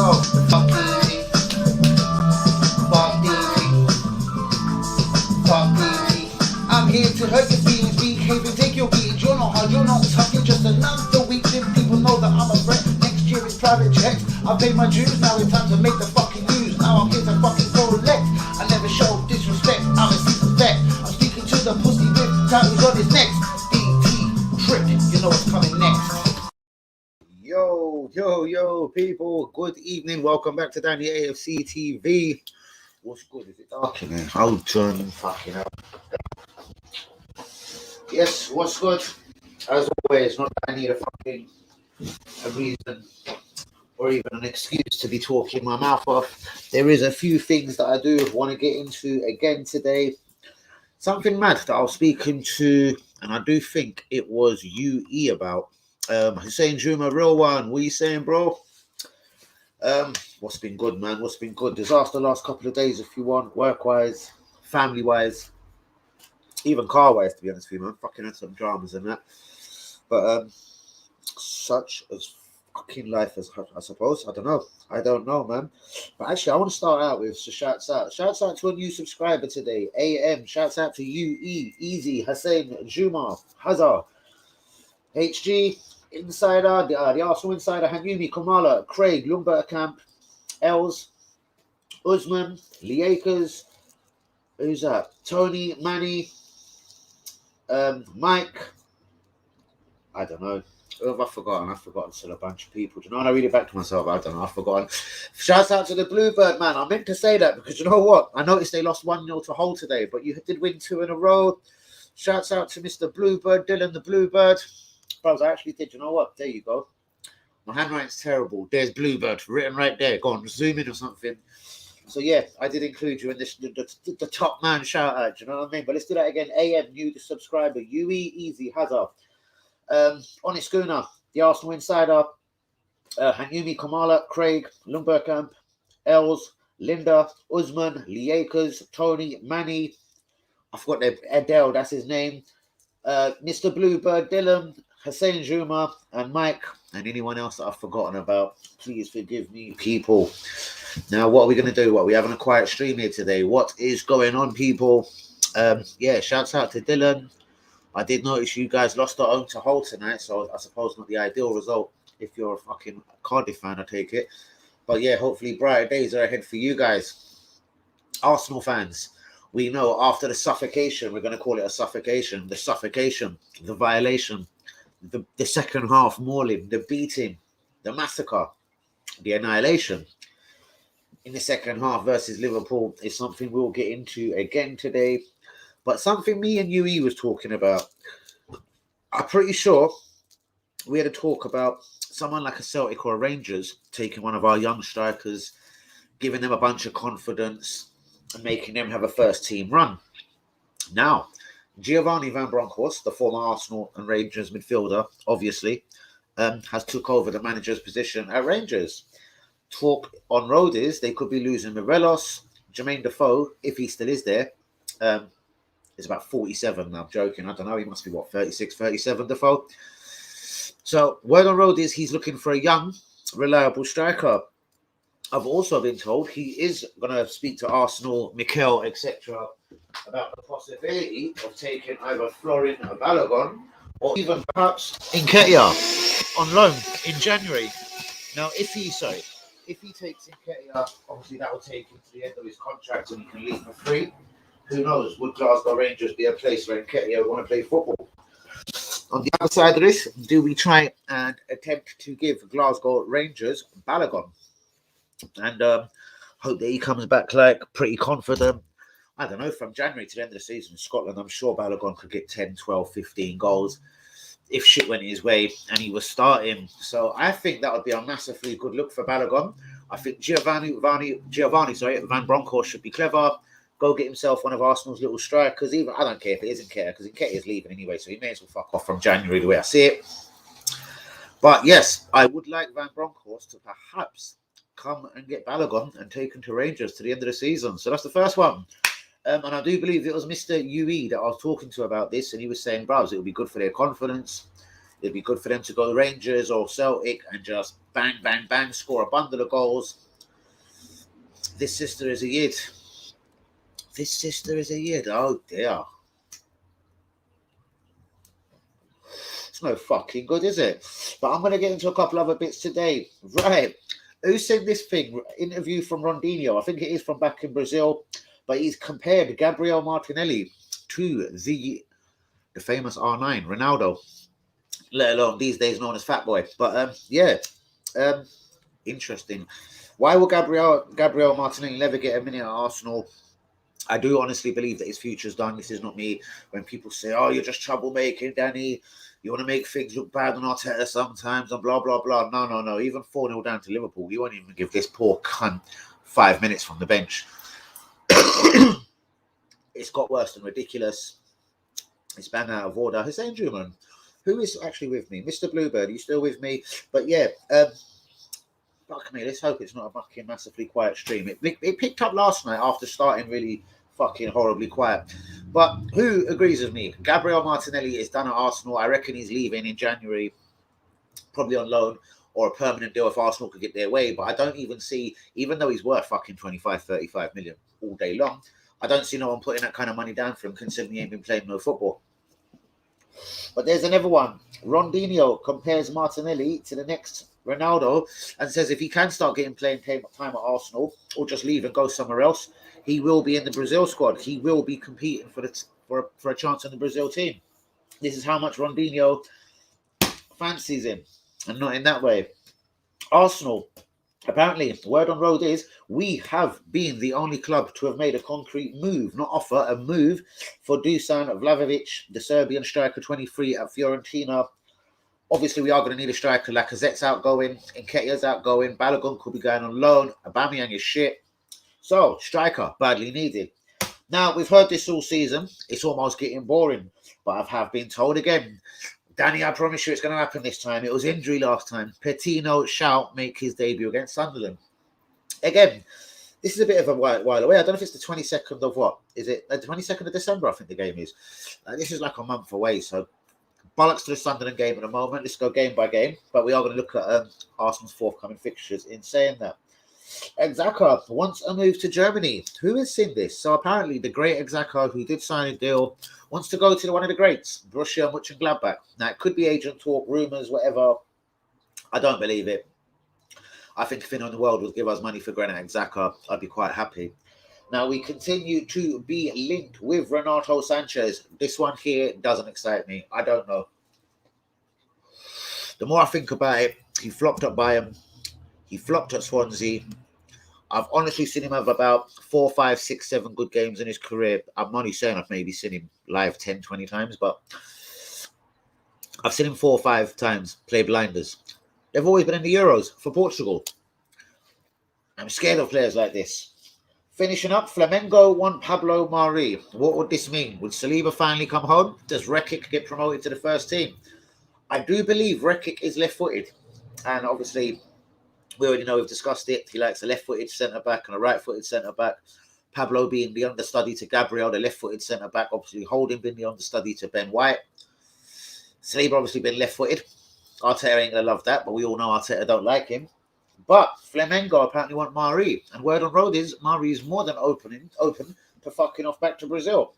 Yo, fuck easy, fuck easy, fuck easy. I'm here to hurt your feelings, behave and take your beatings. You're not hard, you're not tough, you're just another weak link. People know that I'm a threat. Next year it's private checks. I paid my dues, now it's time to make the fucking news. Now I'm here to fucking collect. I never show disrespect, I'm a seasoned vet. I'm speaking to the pussy with tattoos on his neck. DT Trick, you know what's coming next. Yo, people. Good evening. Welcome back to Danny AFC TV. What's good? Is it dark in here? Hold on. Fucking hell. Yes, what's good? As always, not that I need a reason or even an excuse to be talking my mouth off. There is a few things that I do want to get into again today. Something mad that I was speaking to, and I do think it was UE about. Hussein Juma, real one. What are you saying, bro? What's been good, man? What's been good? Disaster last couple of days, if you want, work-wise, family-wise, even car-wise, to be honest with you, man. Fucking had some dramas and that. But such as fucking life, as I suppose. I don't know, man. But actually, I want to start out with shouts out. Shouts out to a new subscriber today, AM. Shouts out to UE, Easy, Hussein, Juma, Hazard, HG, Insider, the Arsenal Insider, Hanyumi, Kamala, Craig, Lumbercamp, Els, Usman, Liakers, who's that? Tony, Manny, Mike, I don't know. Who have I forgotten? I've forgotten still a bunch of people. Do you know when I read it back to myself? I don't know. I've forgotten. Shouts out to the Bluebird, man. I meant to say that because you know what? I noticed they lost 1-0 to Hull today, but you did win 2 in a row. Shouts out to Mr. Bluebird, Dylan the Bluebird. Bros, I actually did. You know what? There you go. My handwriting's terrible. There's Bluebird written right there. Go on, zoom in or something. So yeah, I did include you in this the top man shout out. Do you know what I mean? But let's do that again. AM, new the subscriber. UE, Easy, Hazard. Honest Schooner, the Arsenal Insider, Hanyumi, Kamala, Craig, Lumbercamp, Els, Linda, Usman, Liakers, Tony, Manny. I forgot their Adele. That's his name. Mr. Bluebird, Dylan, Hussein Juma, and Mike, and anyone else that I've forgotten about. Please forgive me, people. Now, what are we going to do? We're having a quiet stream here today. What is going on, people? Yeah, shouts out to Dylan. I did notice you guys lost at home to Hull tonight, so I suppose not the ideal result if you're a fucking Cardiff fan, I take it. But yeah, hopefully brighter days are ahead for you guys. Arsenal fans, we know after the suffocation, we're going to call it a suffocation, the violation, the second half mauling, the beating, the massacre, the annihilation in the second half versus Liverpool is something we'll get into again today. But something me and UE was talking about, I'm pretty sure we had a talk about someone like a Celtic or a Rangers taking one of our young strikers, giving them a bunch of confidence and making them have a first team run. Now, Giovanni Van Bronckhorst, the former Arsenal and Rangers midfielder, obviously, has took over the manager's position at Rangers. Talk on road is they could be losing Morelos, Jermaine Defoe, if he still is there. It's about 47. I'm joking. I don't know. He must be, 36, 37, Defoe. So, word on road is he's looking for a young, reliable striker. I've also been told he is going to speak to Arsenal, Mikel, etc. about the possibility of taking either Florin Balogun or even perhaps Nketiah on loan in January. Now, if he takes Nketiah, obviously that will take him to the end of his contract and he can leave for free. Who knows? Would Glasgow Rangers be a place where Nketiah want to play football? On the other side of this, do we try and attempt to give Glasgow Rangers Balogun? And hope that he comes back like pretty confident. I don't know, from January to the end of the season in Scotland, I'm sure Balogun could get 10, 12, 15 goals if shit went his way and he was starting. So I think that would be a massively good look for Balogun. I think Giovanni Van Bronckhorst should be clever. Go get himself one of Arsenal's little strikers. Even I don't care if it isn't Nketiah, because Nketiah is leaving anyway, so he may as well fuck off from January the way I see it. But yes, I would like Van Bronckhorst to perhaps come and get Balogun and take him to Rangers to the end of the season. So that's the first one. And I do believe it was Mr. UE that I was talking to about this, and he was saying, bros, it would be good for their confidence. It'd be good for them to go Rangers or Celtic and just bang, bang, bang, score a bundle of goals. This sister is a yid. This sister is a yid. Oh dear. It's no fucking good, is it? But I'm going to get into a couple other bits today. Right. Who said this thing? Interview from Rondinho. I think it is from back in Brazil. But he's compared Gabriel Martinelli to the famous R9, Ronaldo. Let alone these days known as Fat Boy. But interesting. Why will Gabriel Martinelli never get a minute at Arsenal? I do honestly believe that his future's done. This is not me. When people say, oh, you're just troublemaking, Danny. You want to make things look bad on Arteta sometimes and blah, blah, blah. No. Even 4-0 down to Liverpool, you won't even give this poor cunt 5 minutes from the bench. It's got worse than ridiculous. It's bang out of order. Hussein Juman, who is actually with me? Mr. Bluebird, are you still with me? But yeah, fuck me, let's hope it's not a fucking massively quiet stream. It picked up last night after starting really fucking horribly quiet. But who agrees with me? Gabriel Martinelli is done at Arsenal. I reckon he's leaving in January, probably on loan or a permanent deal if Arsenal could get their way. But I don't even see, even though he's worth fucking 25, 35 million all day long, I don't see no one putting that kind of money down for him considering he ain't been playing no football. But there's another one. Rondinho compares Martinelli to the next Ronaldo and says if he can start getting playing time at Arsenal or just leave and go somewhere else, he will be in the Brazil squad. He will be competing for a chance in the Brazil team. This is how much Rondinho fancies him, and not in that way. Arsenal, apparently, word on road is we have been the only club to have made a concrete move, not offer, a move for Dusan Vlahovic, the Serbian striker, 23 at Fiorentina. Obviously, we are going to need a striker. Lacazette's outgoing, Nketiah's outgoing, Balogun could be going on loan, Aubameyang is shit. So, striker, badly needed. Now, we've heard this all season. It's almost getting boring. But I have been told again, Danny, I promise you it's going to happen this time. It was injury last time. Petino shall make his debut against Sunderland. Again, this is a bit of a while away. I don't know if it's the 22nd of what? Is it the 22nd of December, I think the game is. This is like a month away. So, bollocks to the Sunderland game at the moment. Let's go game by game. But we are going to look at Arsenal's forthcoming fixtures in saying that. Xhaka wants a move to Germany. Who has seen this? So apparently the great Xhaka, who did sign a deal, wants to go to one of the greats, Borussia Mönchengladbach. Now, it could be agent talk, rumours, whatever. I don't believe it. I think if anyone in the world would give us money for Granit Xhaka, I'd be quite happy. Now, we continue to be linked with Renato Sanchez. This one here doesn't excite me. I don't know. The more I think about it, he flopped at Bayern. He flopped at Swansea. I've honestly seen him have about 4, 5, 6, 7 good games in his career. I'm only saying I've maybe seen him live 10, 20 times, but I've seen him 4 or 5 times play blinders. They've always been in the Euros for Portugal. I'm scared of players like this. Finishing up, Flamengo want Pablo Mari. What would this mean? Would Saliba finally come home? Does Rekic get promoted to the first team? I do believe Rekic is left-footed. And obviously, we already know, we've discussed it. He likes a left-footed centre-back and a right-footed centre-back. Pablo being the understudy to Gabriel, the left-footed centre-back. Obviously, Holding being the understudy to Ben White. Saliba obviously been left-footed. Arteta ain't going to love that, but we all know Arteta don't like him. But Flamengo apparently want Mari. And word on road is Mari is more than open to fucking off back to Brazil.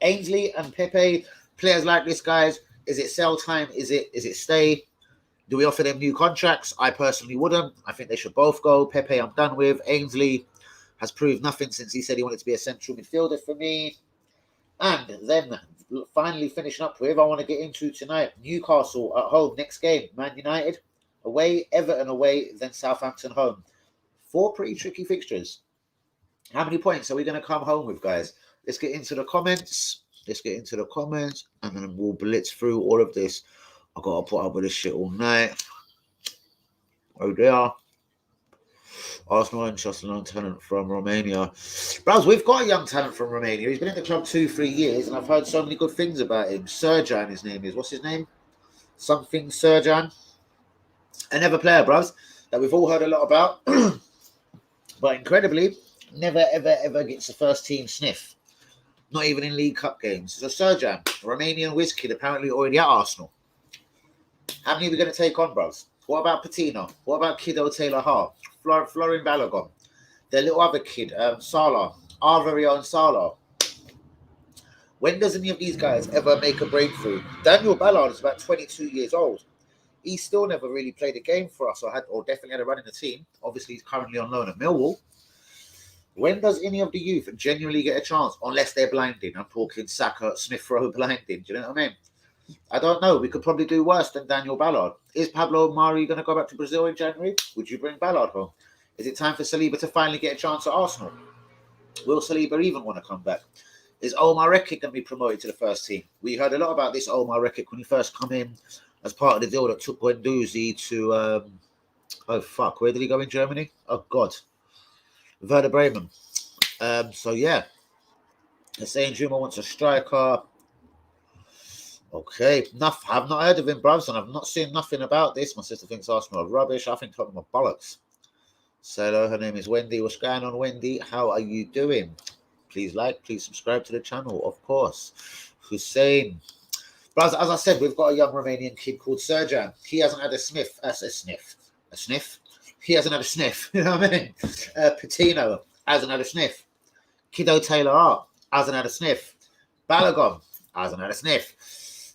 Ainsley and Pepe, players like this, guys. Is it sell time? Is it stay? Do we offer them new contracts? I personally wouldn't. I think they should both go. Pepe, I'm done with. Ainsley has proved nothing since he said he wanted to be a central midfielder for me. And then finally finishing up with, I want to get into tonight. Newcastle at home, next game. Man United away, Everton away, then Southampton home. 4 pretty tricky fixtures. How many points are we going to come home with, guys? Let's get into the comments. And then we'll blitz through all of this. I've got to put up with this shit all night. Oh, dear. Arsenal and just a young talent from Romania. Bros, we've got a young talent from Romania. He's been in the club 2-3 years, and I've heard so many good things about him. Serjan, his name is. What's his name? Something Serjan. Another player, bros, that we've all heard a lot about. But incredibly, never, ever, ever gets the first team sniff. Not even in League Cup games. So Serjan, Romanian whiz kid, apparently already at Arsenal. How many are we going to take on, bros? What about Patino? What about Kiddo Taylor Hart? Florin Balogun? The little other kid, Salah, our very own Salah. When does any of these guys ever make a breakthrough? Daniel Ballard is about 22 years old. He still never really played a game for us, or definitely had a run in the team. Obviously, he's currently on loan at Millwall. When does any of the youth genuinely get a chance? Unless they're blinding. I'm talking Saka, Smith Rowe blinding. Do you know what I mean? I don't know. We could probably do worse than Daniel Ballard. Is Pablo Mari going to go back to Brazil in January? Would you bring Ballard home? Is it time for Saliba to finally get a chance at Arsenal? Will Saliba even want to come back? Is Omar Rekik going to be promoted to the first team? We heard a lot about this Omar Rekik when he first come in as part of the deal that took Guendouzi to, where did he go in Germany? Oh, God. Werder Bremen. So, yeah. They're saying Juma wants a striker. Okay. I've not heard of him, bros, and I've not seen nothing about this. My sister thinks Arsenal are rubbish. I think Tottenham are bollocks. So, hello, her name is Wendy. What's going on, Wendy? How are you doing? Please like, please subscribe to the channel, of course. Hussein. But as I said, we've got a young Romanian kid called Serjan. He hasn't had a sniff. A sniff? He hasn't had a sniff. You know what I mean? Patino hasn't had a sniff. Kiddo Taylor Hart hasn't had a sniff. Balogun hasn't had a sniff.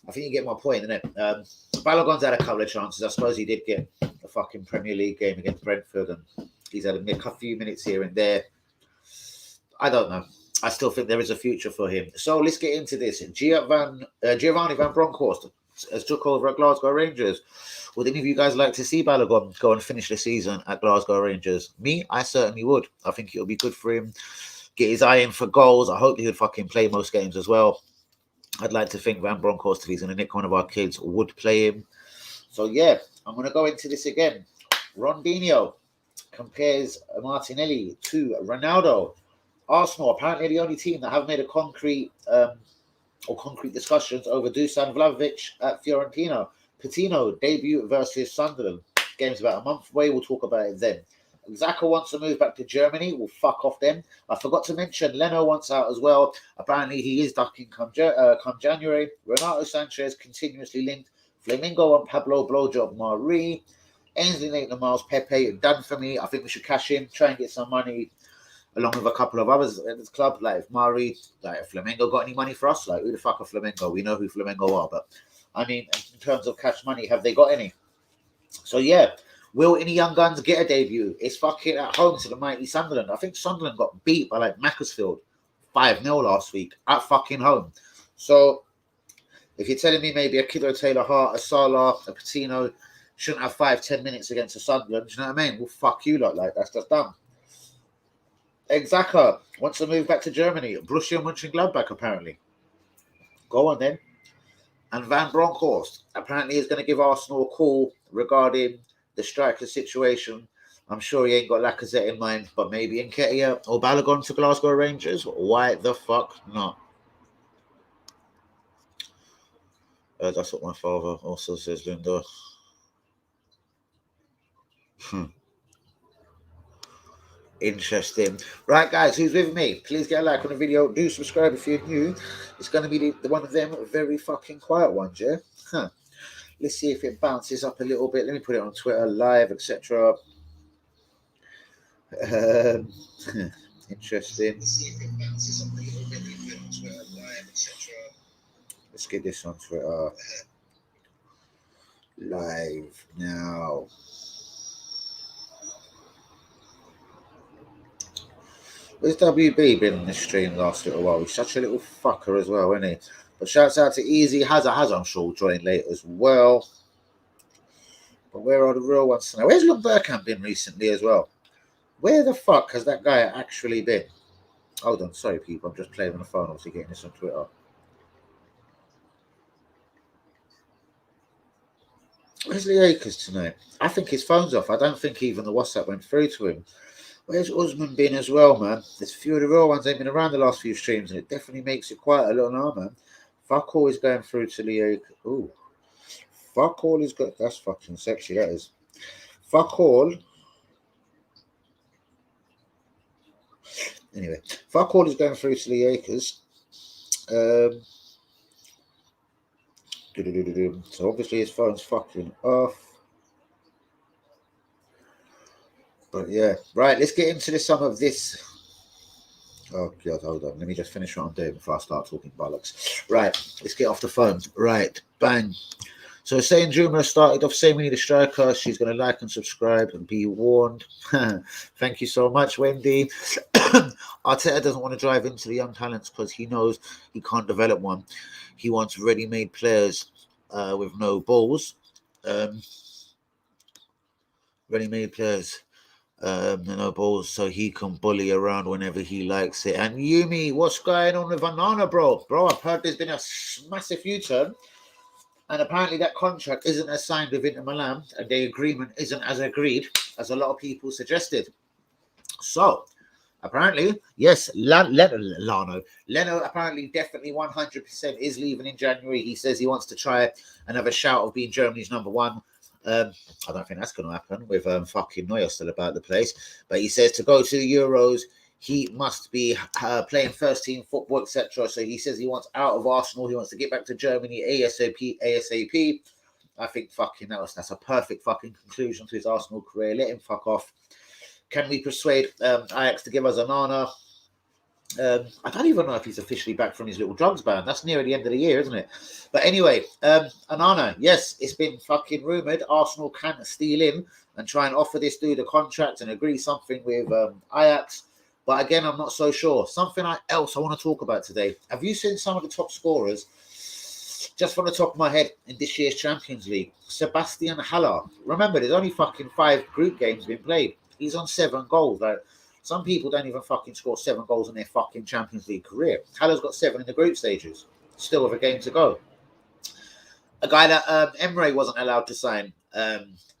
I think you get my point, innit? Balogun's had a couple of chances. I suppose he did get a fucking Premier League game against Brentford, and he's had a few minutes here and there. I don't know. I still think there is a future for him. So let's get into this. Giovanni Van Bronckhorst has took over at Glasgow Rangers. Would any of you guys like to see Balogun go and finish the season at Glasgow Rangers? Me, I certainly would. I think it would be good for him. Get his eye in for goals. I hope he would fucking play most games as well. I'd like to think Van Bronckhorst, if he's going to nick one of our kids, would play him. So yeah, I'm going to go into this again. Rondinho compares Martinelli to Ronaldo. Arsenal apparently the only team that have made a concrete discussions over Dusan Vlahovic at Fiorentina. Patino debut versus Sunderland. Game's about a month away. We'll talk about it then. Xhaka wants to move back to Germany. We'll fuck off them. I forgot to mention Leno wants out as well. Apparently he is ducking come January. Renato Sanchez continuously linked. Flamengo and Pablo Blowjob Marie. Ainsley Maitland-Niles Pepe done for me. I think we should cash in, try and get some money along with a couple of others at this club, like if Mari, like if Flamengo got any money for us, like who the fuck are Flamengo? We know who Flamengo are, but I mean, in terms of cash money, have they got any? So yeah, will any young guns get a debut? It's fucking at home to the mighty Sunderland. I think Sunderland got beat by like Macclesfield 5-0 last week at fucking home. So if you're telling me maybe a Kiddo Taylor Hart, a Salah, a Patino shouldn't have 5-10 minutes against a Sunderland, do you know what I mean? Well, fuck you lot, like that's just dumb. Xhaka wants to move back to Germany. Borussia Mönchengladbach, apparently. Go on, then. And Van Bronckhorst apparently is going to give Arsenal a call regarding the striker situation. I'm sure he ain't got Lacazette in mind, but maybe Nketiah or Balogun to Glasgow Rangers. Why the fuck not? That's what my father also says, Linda. Interesting. Right, guys, who's with me? Please get a like on the video. Do subscribe if you're new. It's going to be the one of them very fucking quiet ones, yeah? Let's see if it bounces up a little bit. Let me put it on Twitter, live, etc. Interesting. Let's get this on Twitter. Live now. Where's WB been on this stream last little while? He's such a little fucker as well, isn't he? But shouts out to Easy. Hazard, I'm sure, will join late as well. But where are the real ones tonight? Where's Luke Burkamp been recently as well? Where the fuck has that guy actually been? Hold on, sorry people, I'm just playing on the phone, obviously getting this on Twitter. Where's Lee Akers tonight? I think his phone's off. I don't think even the WhatsApp went through to him. Where's Usman been as well, man? There's a few of the real ones ain't been around the last few streams, and it definitely makes it quite a little now, man. Fuck all is going through to Lee Akers. Ooh. Fuck all is good. That's fucking sexy, that is. Fuck all. Anyway, fuck all is going through to Lee Akers. So obviously his phone's fucking off. But yeah, right. Let's get into some of this. Oh god, hold on. Let me just finish what I'm doing before I start talking bollocks. Right, let's get off the phone. Right, bang. So saying Juma started off saying we need a striker. She's going to like and subscribe and be warned. Thank you so much, Wendy. Arteta doesn't want to drive into the young talents because he knows he can't develop one. He wants ready-made players with no balls. Ready-made players. No balls, so he can bully around whenever he likes it. And Yumi, what's going on with Onana, bro? Bro, I've heard there's been a massive U-turn. And apparently that contract isn't as signed with Inter Milan and the agreement isn't as agreed as a lot of people suggested. So, apparently, yes, Leno apparently definitely 100% is leaving in January. He says he wants to try another shout of being Germany's number one. I don't think that's going to happen with fucking Neuer still about the place. But he says to go to the Euros, he must be playing first team football, etc. So he says he wants out of Arsenal. He wants to get back to Germany ASAP. I think fucking that's a perfect fucking conclusion to his Arsenal career. Let him fuck off. Can we persuade Ajax to give us Onana? I don't even know if he's officially back from his little drugs ban. That's near the end of the year, isn't it? But anyway, Onana, yes, it's been fucking rumoured Arsenal can steal in and try and offer this dude a contract and agree something with Ajax. But again, I'm not so sure. Something else I want to talk about today. Have you seen some of the top scorers? Just from the top of my head in this year's Champions League, Sebastian Haller. Remember, there's only fucking 5 group games been played. He's on 7 goals. Like, some people don't even fucking score 7 goals in their fucking Champions League career. Haller's got 7 in the group stages. Still with a game to go. A guy that Emre wasn't allowed to sign,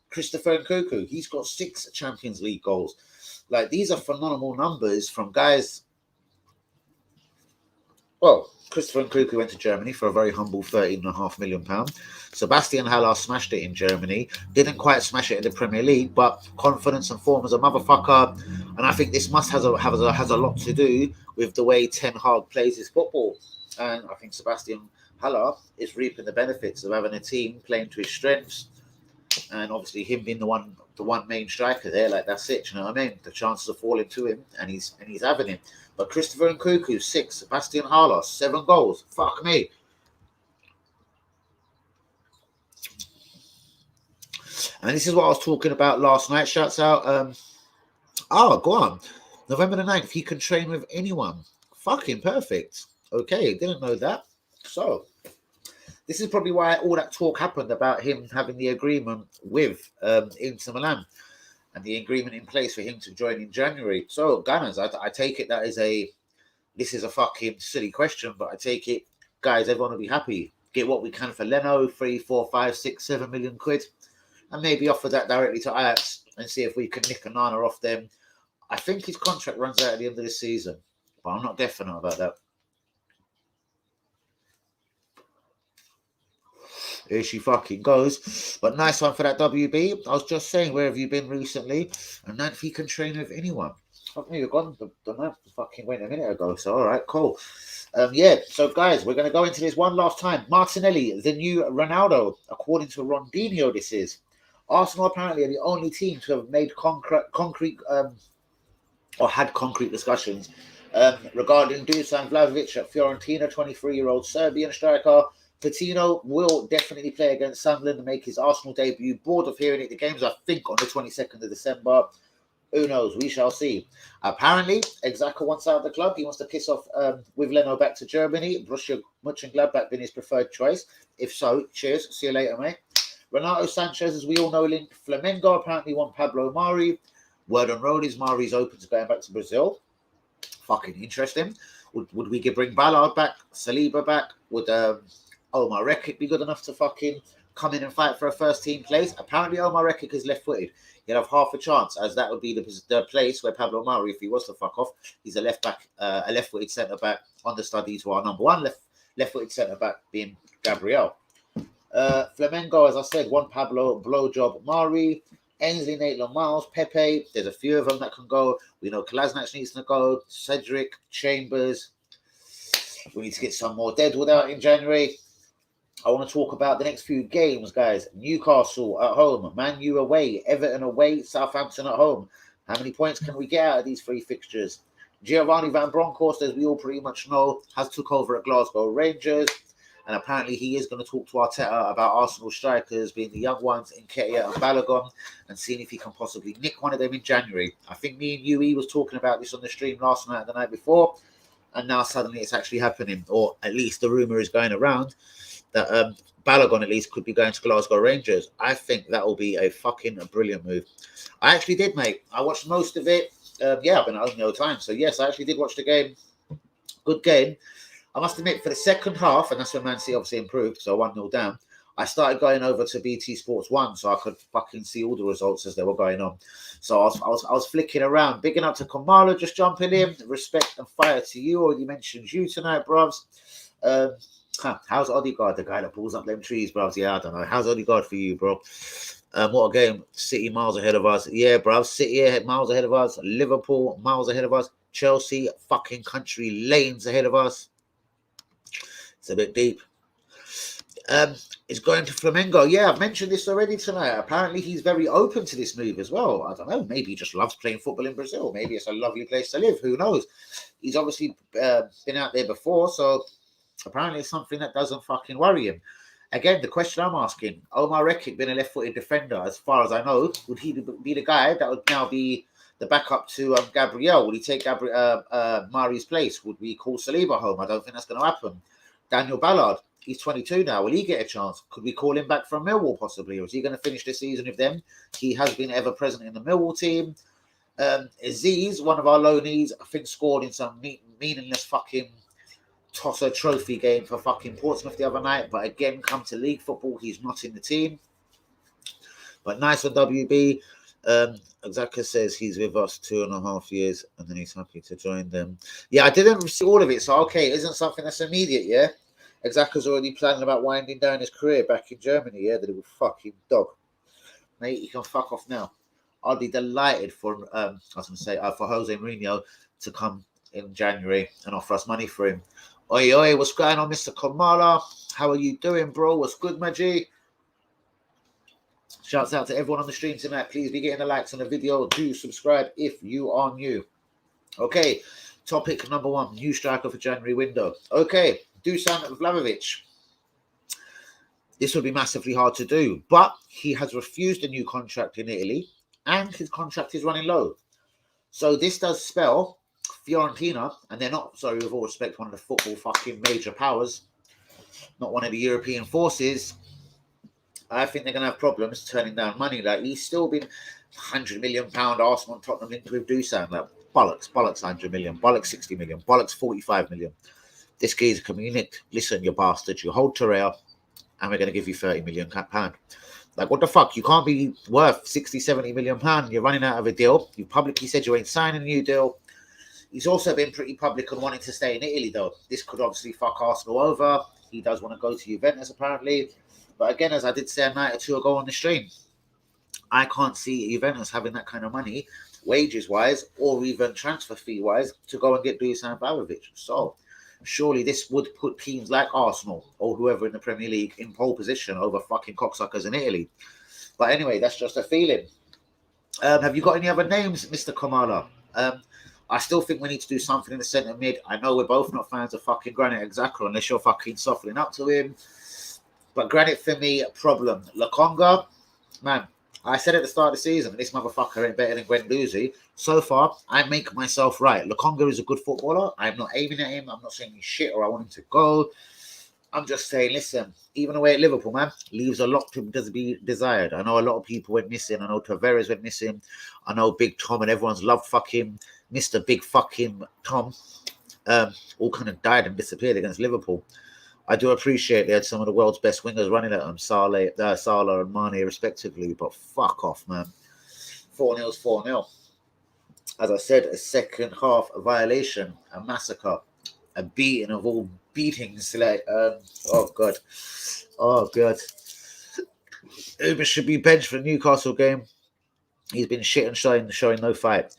Christopher Nkunku. He's got 6 Champions League goals. Like, these are phenomenal numbers from guys. Well, Christopher Nkunku went to Germany for a very humble £13.5 million. Sebastian Haller smashed it in Germany. Didn't quite smash it in the Premier League, but confidence and form as a motherfucker. And I think this must has a lot to do with the way Ten Hag plays his football. And I think Sebastian Haller is reaping the benefits of having a team playing to his strengths. And obviously him being the one main striker there, like that's it, you know what I mean? The chances are falling to him and he's having him. But Christopher Nkunku, 6, Sebastian Haller, 7 goals. Fuck me. And this is what I was talking about last night. Shouts out. Go on. November the 9th, he can train with anyone. Fucking perfect. Okay, didn't know that. So, this is probably why all that talk happened about him having the agreement with Inter Milan and the agreement in place for him to join in January. So, Gunners, I take it this is a fucking silly question, but I take it, guys, everyone will be happy. Get what we can for Leno, 3, 4, 5, 6, 7 million quid, and maybe offer that directly to Ajax and see if we can nick Onana off them. I think his contract runs out at the end of the season, but I'm not definite about that. Here she fucking goes. But nice one for that WB. I was just saying, where have you been recently? And then if he can train with anyone. Fuck me, you're gone. The night fucking went a minute ago. So, all right, cool. So guys, we're going to go into this one last time. Martinelli, the new Ronaldo, according to Rondinho, this is. Arsenal apparently are the only team to have made concrete or had concrete discussions regarding Dusan Vlahovic at Fiorentina, 23-year-old Serbian striker. Coutinho will definitely play against Sunderland and make his Arsenal debut. Bored of hearing it. The game's, I think, on the 22nd of December. Who knows? We shall see. Apparently, Xhaka wants out of the club. He wants to piss off with Leno back to Germany. Borussia Mönchengladbach been his preferred choice. If so, cheers. See you later, mate. Renato Sanchez, as we all know, linked Flamengo. Apparently want Pablo Mari. Word on road is Mari's open to going back to Brazil. Fucking interesting. Would we bring Ballard back? Saliba back? Would Omar Rekik be good enough to fucking come in and fight for a first team place? Apparently Omar Rekik is left-footed. He'll have half a chance, as that would be the place where Pablo Mari, if he was to fuck off, he's a left-footed centre-back on the study to our number one left-footed centre-back being Gabriel. Flamengo, as I said, one Pablo, Blowjob, Mari, Ainsley, Maitland-Niles, Pepe. There's a few of them that can go. We know Kolasinac needs to go. Cedric, Chambers. We need to get some more Deadwood out in January. I want to talk about the next few games, guys. Newcastle at home, Man U away, Everton away, Southampton at home. How many points can we get out of these three fixtures? Giovanni Van Bronckhorst, as we all pretty much know, has took over at Glasgow Rangers. And apparently he is going to talk to Arteta about Arsenal strikers being the young ones in Nketiah and Balogun and seeing if he can possibly nick one of them in January. I think me and UE was talking about this on the stream last night and the night before. And now suddenly it's actually happening. Or at least the rumour is going around that Balogun at least could be going to Glasgow Rangers. I think that will be a brilliant move. I actually did, mate. I watched most of it. I've been at home the whole time. So, yes, I actually did watch the game. Good game. I must admit, for the second half, and that's when Man City obviously improved, so 1-0 down, I started going over to BT Sports 1 so I could fucking see all the results as they were going on. So I was flicking around. Bigging up to Kamala just jumping in. Respect and fire to you. Already mentioned you tonight, bruvs. How's Odegaard, the guy that pulls up them trees, bruvs? Yeah, I don't know. How's Odegaard for you, bro? What a game. City miles ahead of us. Yeah, bruv. City miles ahead of us. Liverpool miles ahead of us. Chelsea fucking country lanes ahead of us. It's a bit deep. It's going to Flamengo. Yeah, I've mentioned this already tonight. Apparently, he's very open to this move as well. I don't know. Maybe he just loves playing football in Brazil. Maybe it's a lovely place to live. Who knows? He's obviously been out there before, so apparently it's something that doesn't fucking worry him. Again, the question I'm asking, Omar Rekik being a left-footed defender, as far as I know, would he be the guy that would now be the backup to Gabriel? Would he take Mari's place? Would we call Saliba home? I don't think that's going to happen. Daniel Ballard, he's 22 now. Will he get a chance? Could we call him back from Millwall possibly? Or is he going to finish the season with them? He has been ever present in the Millwall team. Aziz, one of our loanees, I think scored in some meaningless fucking tosser trophy game for fucking Portsmouth the other night. But again, come to league football, he's not in the team. But nice for WB. Xhaka says he's with us 2.5 years and then he's happy to join them. Yeah, I didn't see all of it, so okay, it isn't something that's immediate, yeah? Xhaka's already planning about winding down his career back in Germany, yeah? The little fucking dog. Mate, he can fuck off now. I'll be delighted for for Jose Mourinho to come in January and offer us money for him. Oi, what's going on, Mr. Kamala? How are you doing, bro? What's good, Maggie? Shouts out to everyone on the stream tonight. Please be getting the likes on the video. Do subscribe if you are new. Okay, topic number 1. New striker for January window. Okay, Dusan Vlahovic. This would be massively hard to do, but he has refused a new contract in Italy and his contract is running low. So this does spell Fiorentina, and they're not, sorry, with all respect, one of the football fucking major powers, not one of the European forces. I think they're going to have problems turning down money. Like, he's still been £100 million Arsenal and Tottenham linked with Dusan. Like, bollocks 100 million, bollocks 60 million, bollocks 45 million. This geezer can be nicked. Listen, you bastard, you hold Torreira and we're going to give you £30 million. Like, what the fuck? You can't be worth 60, 70 million pounds. You're running out of a deal. You publicly said you ain't signing a new deal. He's also been pretty public on wanting to stay in Italy, though. This could obviously fuck Arsenal over. He does want to go to Juventus, apparently. But again, as I did say a night or two ago on the stream, I can't see Juventus having that kind of money, wages-wise, or even transfer fee-wise, to go and get Dusan Vlahovic. So, surely this would put teams like Arsenal or whoever in the Premier League in pole position over fucking cocksuckers in Italy. But anyway, that's just a feeling. Have you got any other names, Mr. Kamala? I still think we need to do something in the centre mid. I know we're both not fans of fucking Granit Xhaka unless you're fucking softening up to him. But Granit, for me, a problem. Lokonga, man, I said at the start of the season, this motherfucker ain't better than Guendouzi. So far, I make myself right. Lokonga is a good footballer. I'm not aiming at him. I'm not saying he's shit or I want him to go. I'm just saying, listen, even away at Liverpool, man, leaves a lot to be desired. I know a lot of people went missing. I know Tavares went missing. I know Big Tom and everyone's loved fucking Mr. Big fucking Tom. All kind of died and disappeared against Liverpool. I do appreciate they had some of the world's best wingers running at them, Salah and Mane respectively, but fuck off, man. 4-0's 4-0. As I said, a second half violation, a massacre, a beating of all beatings. Like, oh God. Uber should be benched for the Newcastle game. He's been shit and showing no fight.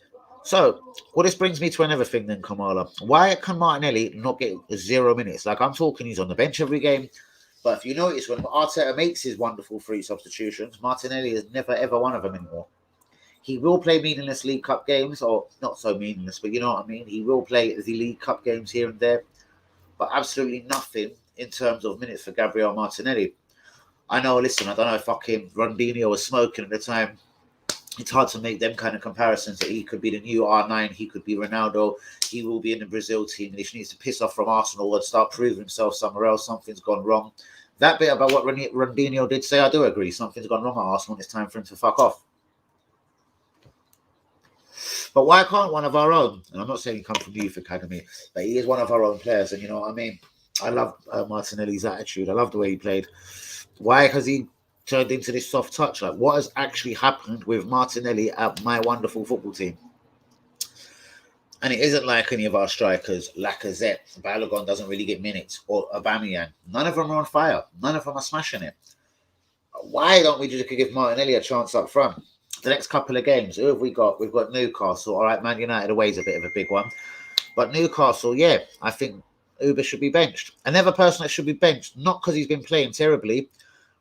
So, well, this brings me to another thing then, Kamala. Why can Martinelli not get 0 minutes? Like, I'm talking, he's on the bench every game. But if you notice, when Arteta makes his wonderful free substitutions, Martinelli is never ever one of them anymore. He will play meaningless League Cup games, or not so meaningless, but you know what I mean. He will play the League Cup games here and there, but absolutely nothing in terms of minutes for Gabriel Martinelli. I know, listen, I don't know if fucking Ronaldinho was smoking at the time. It's hard to make them kind of comparisons that he could be the new R9, he could be Ronaldo, he will be in the Brazil team, and he needs to piss off from Arsenal and start proving himself somewhere else. Something's gone wrong. That bit about what Ronaldinho did say, I do agree. Something's gone wrong at Arsenal. It's time for him to fuck off. But why can't one of our own, and I'm not saying he come from the youth academy, but he is one of our own players, and you know what I mean? I love Martinelli's attitude. I love the way he played. Why has he turned into this soft touch? Like, what has actually happened with Martinelli at my wonderful football team? And it isn't like any of our strikers, Lacazette, Balogun doesn't really get minutes, or Aubameyang. None of them are on fire. None of them are smashing it. Why don't we just give Martinelli a chance up front? The next couple of games, who have we got? We've got Newcastle. All right, Man United away is a bit of a big one. But Newcastle, yeah, I think Uber should be benched. Another person that should be benched, not because he's been playing terribly,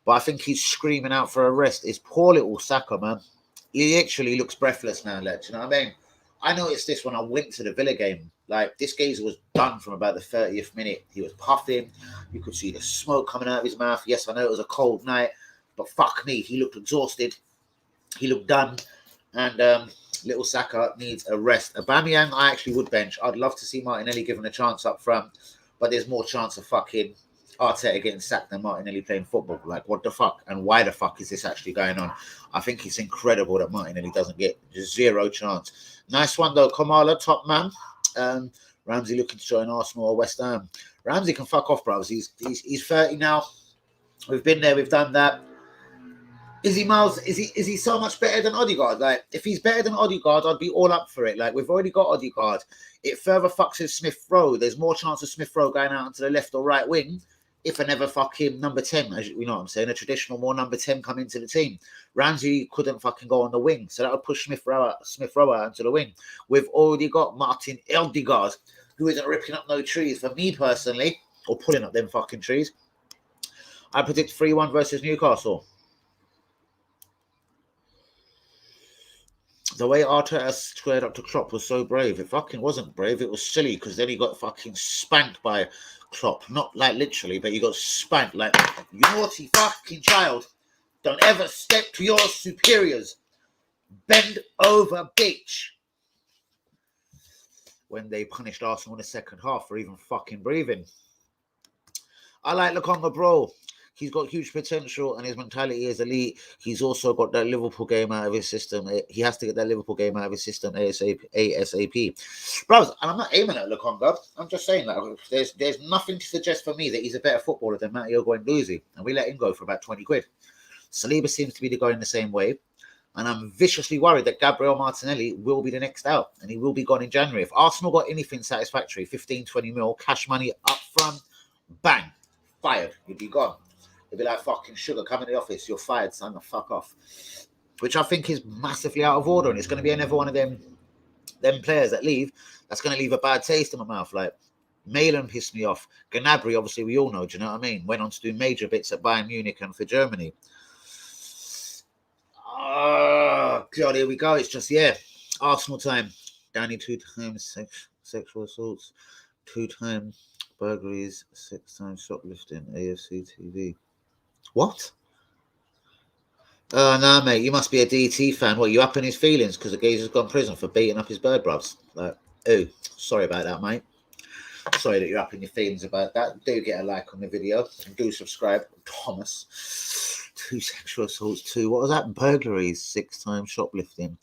but I think he's screaming out for a rest, is poor little Saka, man. He literally looks breathless now, lad. You know what I mean? I noticed this when I went to the Villa game. Like, this geezer was done from about the 30th minute. He was puffing. You could see the smoke coming out of his mouth. Yes, I know it was a cold night, but fuck me, he looked exhausted. He looked done. And little Saka needs a rest. Aubameyang, I actually would bench. I'd love to see Martinelli given a chance up front, but there's more chance of fucking Arteta getting sacked than Martinelli playing football. Like, what the fuck? And why the fuck is this actually going on? I think it's incredible that Martinelli doesn't get zero chance. Nice one, though. Kamala, top man. Ramsey looking to join Arsenal or West Ham. Ramsey can fuck off, bros. He's 30 now. We've been there. We've done that. Is he Miles? Is he so much better than Odegaard? Like, if he's better than Odegaard, I'd be all up for it. Like, we've already got Odegaard. It further fucks with Smith Rowe. There's more chance of Smith Rowe going out onto the left or right wing if I never fuck him number 10, as you know what I'm saying, a traditional more number 10 come into the team. Ramsey couldn't fucking go on the wing, so that would push Smith Rowe out into the wing. We've already got Martin Odegaard, who isn't ripping up no trees. For me personally, or pulling up them fucking trees, I predict 3-1 versus Newcastle. The way Arteta squared up to Klopp was so brave. It fucking wasn't brave. It was silly because then he got fucking spanked by Klopp. Not like literally, but he got spanked like, you naughty fucking child. Don't ever step to your superiors. Bend over, bitch. When they punished Arsenal in the second half for even fucking breathing. I like Lokonga, bro. He's got huge potential and his mentality is elite. He's also got that Liverpool game out of his system. He has to get that Liverpool game out of his system ASAP. Bros, and I'm not aiming at Lokonga. I'm just saying that there's nothing to suggest for me that he's a better footballer than Matteo Guendouzi. And we let him go for about 20 quid. Saliba seems to be going the same way. And I'm viciously worried that Gabriel Martinelli will be the next out. And he will be gone in January. If Arsenal got anything satisfactory, 15, 20 mil, cash money up front, bang, fired. You'd be gone. It'd be like fucking Sugar, come in the office, you're fired, son, the fuck off. Which I think is massively out of order, and it's going to be another one of them players that leave, that's going to leave a bad taste in my mouth. Like, Malin pissed me off. Gnabry, obviously, we all know, do you know what I mean? Went on to do major bits at Bayern Munich and for Germany. Oh, God, here we go. It's just, Arsenal time. Danny 2 times sexual assaults, 2 times burglaries, 6 times shoplifting, AFC TV. What? Oh, no, mate, you must be a DT fan. What, you up in his feelings because the geezer's gone to prison for beating up his bird bruvs? Like, oh, sorry about that, mate. Sorry that you're up in your feelings about that. Do get a like on the video and do subscribe. Thomas. 2 sexual assaults, 2. What was that? Burglaries, 6 times shoplifting.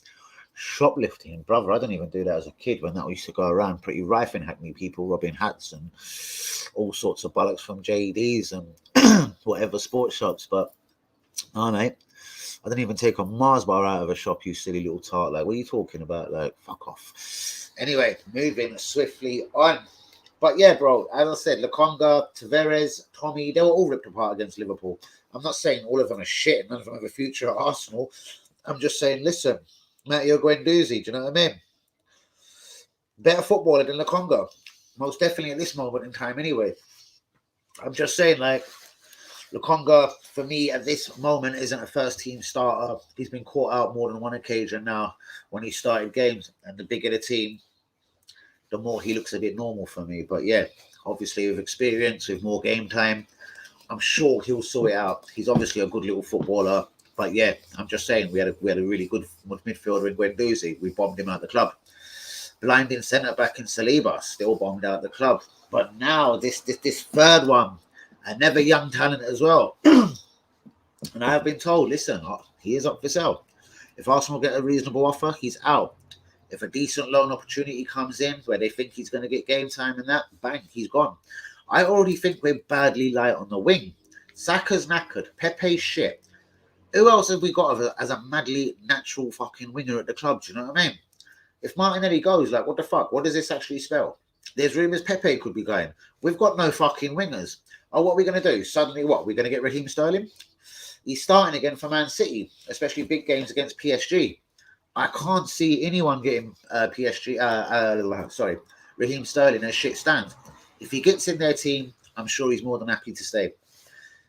Shoplifting, brother, I didn't even do that as a kid when that used to go around. Pretty rife in Hackney, people robbing hats and all sorts of bollocks from JDs and whatever sports shops. But no, mate, I didn't even take a Mars bar out of a shop, you silly little tart. Like, what are you talking about? Like, fuck off. Anyway, moving swiftly on. But yeah, bro, as I said, Lokonga, Tavares, Tommy, they were all ripped apart against Liverpool. I'm not saying all of them are shit and none of them have a future at Arsenal. I'm just saying, listen, Matteo Guendouzi, do you know what I mean? Better footballer than Lokonga. Most definitely at this moment in time anyway. I'm just saying, like, Lokonga, for me, at this moment, isn't a first-team starter. He's been caught out more than one occasion now when he started games. And the bigger the team, the more he looks a bit normal for me. But yeah, obviously with experience, with more game time, I'm sure he'll sort it out. He's obviously a good little footballer. But yeah, I'm just saying, we had a really good midfielder in Guendouzi. We bombed him out the club. Blinding centre-back in Saliba, still bombed out the club. But now this third one, another young talent as well. And I have been told, listen, he is up for sale. If Arsenal get a reasonable offer, he's out. If a decent loan opportunity comes in where they think he's going to get game time and that, bang, he's gone. I already think we're badly light on the wing. Saka's knackered. Pepe's shit. Who else have we got as a madly natural fucking winger at the club? Do you know what I mean? If Martinelli goes, like, what the fuck? What does this actually spell? There's rumours Pepe could be going. We've got no fucking wingers. Oh, what are we going to do? Suddenly what? We're going to get Raheem Sterling? He's starting again for Man City, especially big games against PSG. I can't see anyone getting Raheem Sterling as shit stand. If he gets in their team, I'm sure he's more than happy to stay.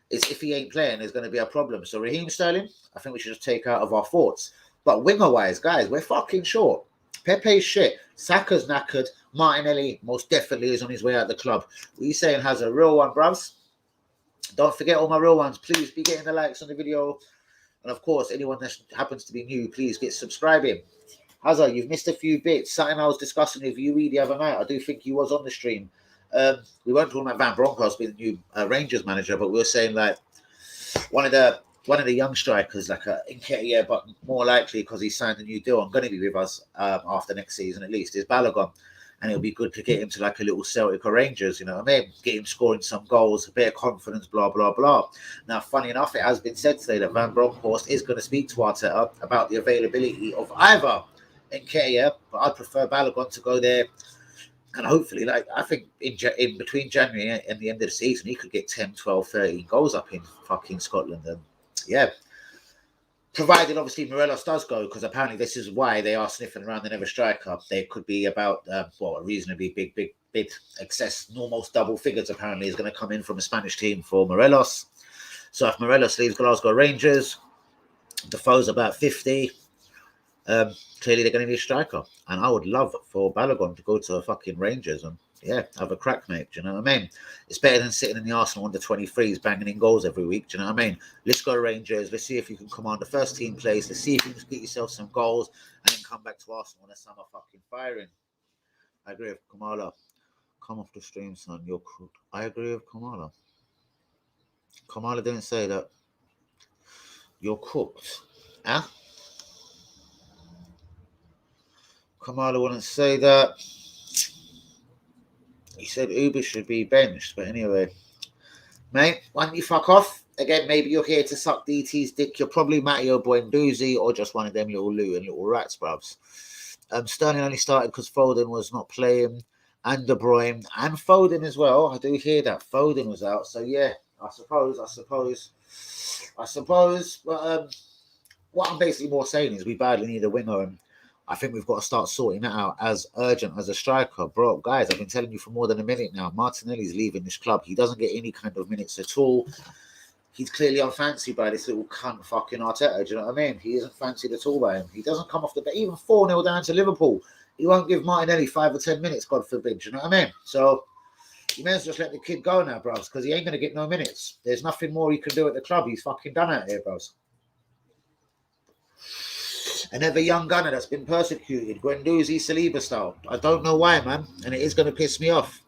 It's if he ain't playing, there's going to be a problem. So Raheem Sterling, I think we should just take out of our thoughts. But winger-wise, guys, we're fucking short. Pepe's shit. Saka's knackered. Martinelli most definitely is on his way out of the club. What are you saying has a real one, bruvs? Don't forget all my real ones. Please be getting the likes on the video. And of course, anyone that happens to be new, please get subscribing. Hazard, you've missed a few bits. Something I was discussing with UE the other night. I do think he was on the stream. We weren't talking about Van Bronckhorst being the new Rangers manager, but we were saying like one of the young strikers, like Nketiah, but more likely because he signed a new deal and going to be with us after next season at least, is Balogun. And it'll be good to get him to like a little Celtic or Rangers, you know what I mean? Get him scoring some goals, a bit of confidence, blah, blah, blah. Now, funny enough, it has been said today that Van Bronckhorst is going to speak to Arteta about the availability of either Nketiah, but I'd prefer Balogun to go there. And hopefully, like, I think in between January and the end of the season, he could get 10, 12, 13 goals up in fucking Scotland. And yeah, provided obviously Morelos does go, because apparently this is why they are sniffing around the never striker. They could be about, a reasonably big excess, almost double figures apparently is going to come in from a Spanish team for Morelos. So if Morelos leaves Glasgow Rangers, Defoe's about 50. Clearly they're going to need a striker. And I would love for Balogun to go to a fucking Rangers and yeah, have a crack, mate. Do you know what I mean? It's better than sitting in the Arsenal under 23s banging in goals every week. Do you know what I mean? Let's go Rangers. Let's see if you can command the first team place. Let's see if you can get yourself some goals and then come back to Arsenal when the summer fucking firing. I agree with Kamala. Come off the stream, son. You're cooked. I agree with Kamala. Kamala didn't say that. You're cooked. Huh? Kamala wouldn't say that. He said Uber should be benched, but anyway, mate, why don't you fuck off? Again, maybe you're here to suck DT's dick. You're probably Matteo Guendouzi or just one of them little Luton little rats, bruvs. Sterling only started because Foden was not playing, and De Bruyne, and Foden as well. I do hear that Foden was out, so yeah, I suppose. But what I'm basically more saying is we badly need a winger, and I think we've got to start sorting that out as urgent as a striker. Bro, guys, I've been telling you for more than a minute now, Martinelli's leaving this club. He doesn't get any kind of minutes at all. He's clearly unfancied by this little cunt fucking Arteta. Do you know what I mean? He isn't fancied at all by him. He doesn't come off the bench. Even 4-0 down to Liverpool. He won't give Martinelli 5 or 10 minutes, God forbid. Do you know what I mean? So you may as well just let the kid go now, bros, because he ain't going to get no minutes. There's nothing more he can do at the club. He's fucking done out here, bros. Another young gunner that's been persecuted, Guendouzi, Saliba style. I don't know why, man, and it is going to piss me off.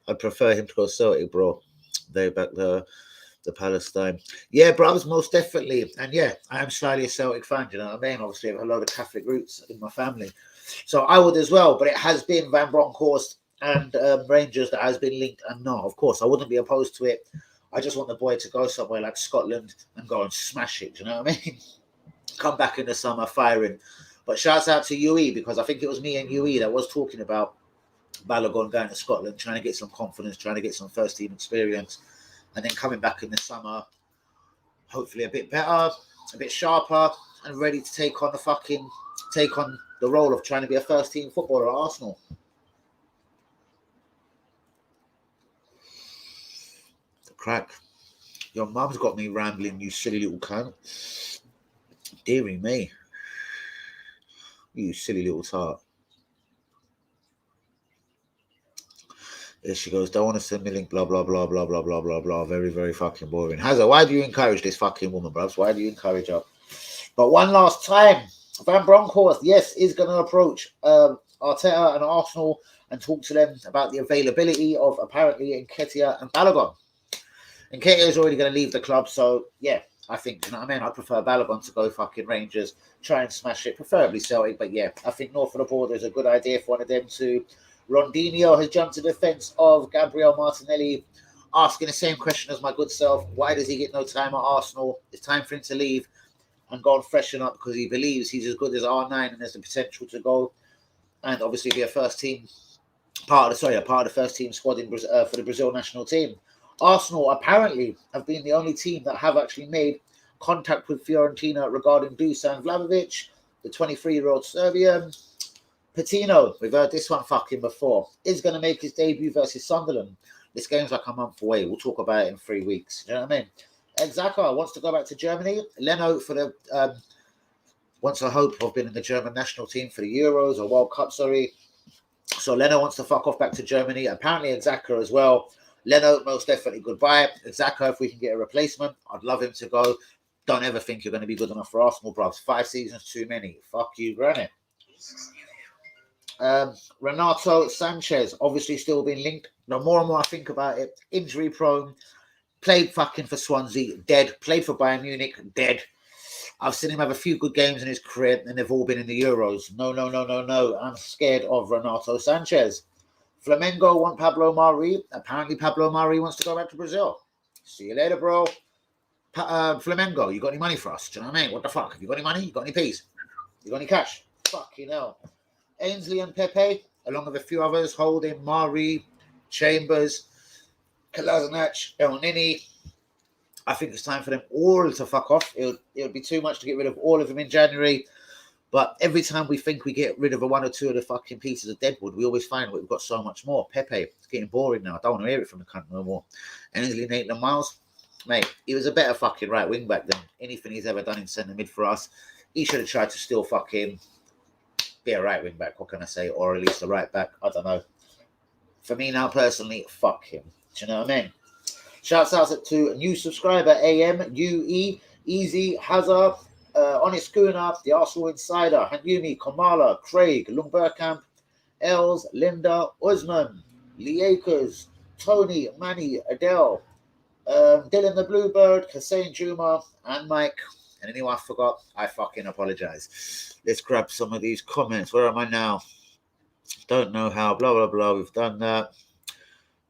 I'd prefer him to go Celtic, bro. They back the Palestine. Yeah, brothers, most definitely. And yeah, I am slightly a Celtic fan, do you know what I mean? Obviously, I have a lot of Catholic roots in my family. So I would as well, but it has been Van Bronckhorst and Rangers that has been linked. And no, of course, I wouldn't be opposed to it. I just want the boy to go somewhere like Scotland and go and smash it, do you know what I mean? Come back in the summer firing. But shouts out to UE, because I think it was me and UE that was talking about Balogun going to Scotland, trying to get some confidence, trying to get some first team experience, and then coming back in the summer, hopefully a bit better, a bit sharper, and ready to take on the role of trying to be a first-team footballer at Arsenal. The crack. Your mum's got me rambling, you silly little cunt. Dearie me. You silly little tart. There she goes, don't want to send me link, blah, blah, blah, blah, blah, blah, blah, blah. Very, very fucking boring. Hazard, why do you encourage this fucking woman, bruv? Why do you encourage her? But one last time, Van Bronckhorst, yes, is going to approach Arteta and Arsenal and talk to them about the availability of apparently Nketiah and Balogun. Nketiah is already going to leave the club, so yeah, I think, you know what I mean? I prefer Balogun to go fucking Rangers, try and smash it, preferably Celtic, but yeah, I think north of the border is a good idea for one of them to. Rondinho has jumped to the defence of Gabriel Martinelli, asking the same question as my good self. Why does he get no time at Arsenal? It's time for him to leave and go and freshen up because he believes he's as good as R9 and has the potential to go and obviously be a part of the first team squad in for the Brazil national team. Arsenal apparently have been the only team that have actually made contact with Fiorentina regarding Dusan Vlahovic, the 23-year-old Serbian. Patino, we've heard this one fucking before, is going to make his debut versus Sunderland. This game's like a month away. We'll talk about it in 3 weeks. You know what I mean? Xhaka wants to go back to Germany. Leno for the wants a hope of being in the German national team for the Euros or World Cup, sorry. So Leno wants to fuck off back to Germany. Apparently Xhaka as well. Leno, most definitely goodbye. Xhaka, if we can get a replacement, I'd love him to go. Don't ever think you're going to be good enough for Arsenal, bros. 5 seasons too many. Fuck you, granite. Renato Sanchez, obviously still being linked. The more and more I think about it, injury prone, played fucking for Swansea, dead. Played for Bayern Munich, dead. I've seen him have a few good games in his career, and they've all been in the Euros. No. I'm scared of Renato Sanchez. Flamengo want Pablo Mari. Apparently Pablo Mari wants to go back to Brazil. See you later, bro. Flamengo, you got any money for us? Do you know what I mean? What the fuck? Have you got any money? You got any peas? You got any cash? Fucking hell. Ainsley and Pepe, along with a few others, Holding, Mari, Chambers, Kolasinac, El Nini. I think it's time for them all to fuck off. It would be too much to get rid of all of them in January. But every time we think we get rid of one or two of the fucking pieces of deadwood, we always find we've got so much more. Pepe, it's getting boring now. I don't want to hear it from the cunt no more. Ainsley Nathan Miles, mate, he was a better fucking right wing back than anything he's ever done in centre mid for us. He should have tried to still fucking be a right wing back, what can I say? Or at least a right back. I don't know. For me now, personally, fuck him. Do you know what I mean? Shouts out to a new subscriber, AMUE, Easy, Hazard, Honest Guna, The Arsenal Insider, Hanyumi, Kamala, Craig, Lungbergkamp, Els, Linda, Usman, Lee Akers, Tony, Manny, Adele, Dylan the Bluebird, Hussein Juma, and Mike. And anyone I forgot, I fucking apologize. Let's grab some of these comments. Where am I now? Don't know how. Blah, blah, blah. We've done that.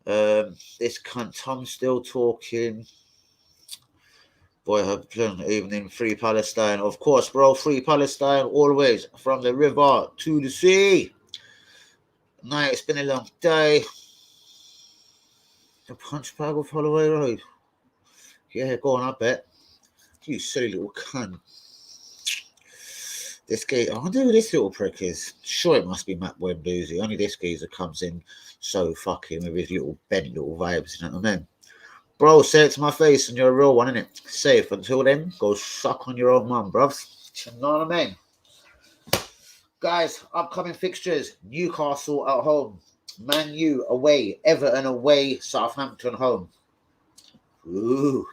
This cunt Tom's still talking. Boy, evening. Free Palestine. Of course, bro. Free Palestine always. From the river to the sea. Night, it's been a long day. The punch bag of Holloway Road. Yeah, go on, I bet. You silly little cunt. This guy, I wonder who this little prick is. Sure, it must be Matt Wendouzi. Only this geezer comes in so fucking with his little bent little vibes, you know what I mean? Bro, say it to my face and you're a real one, innit? Safe. Until then, go suck on your own mum, bruvs. You know what I mean? Guys, upcoming fixtures. Newcastle at home. Man U away. Everton away. Southampton home. Ooh.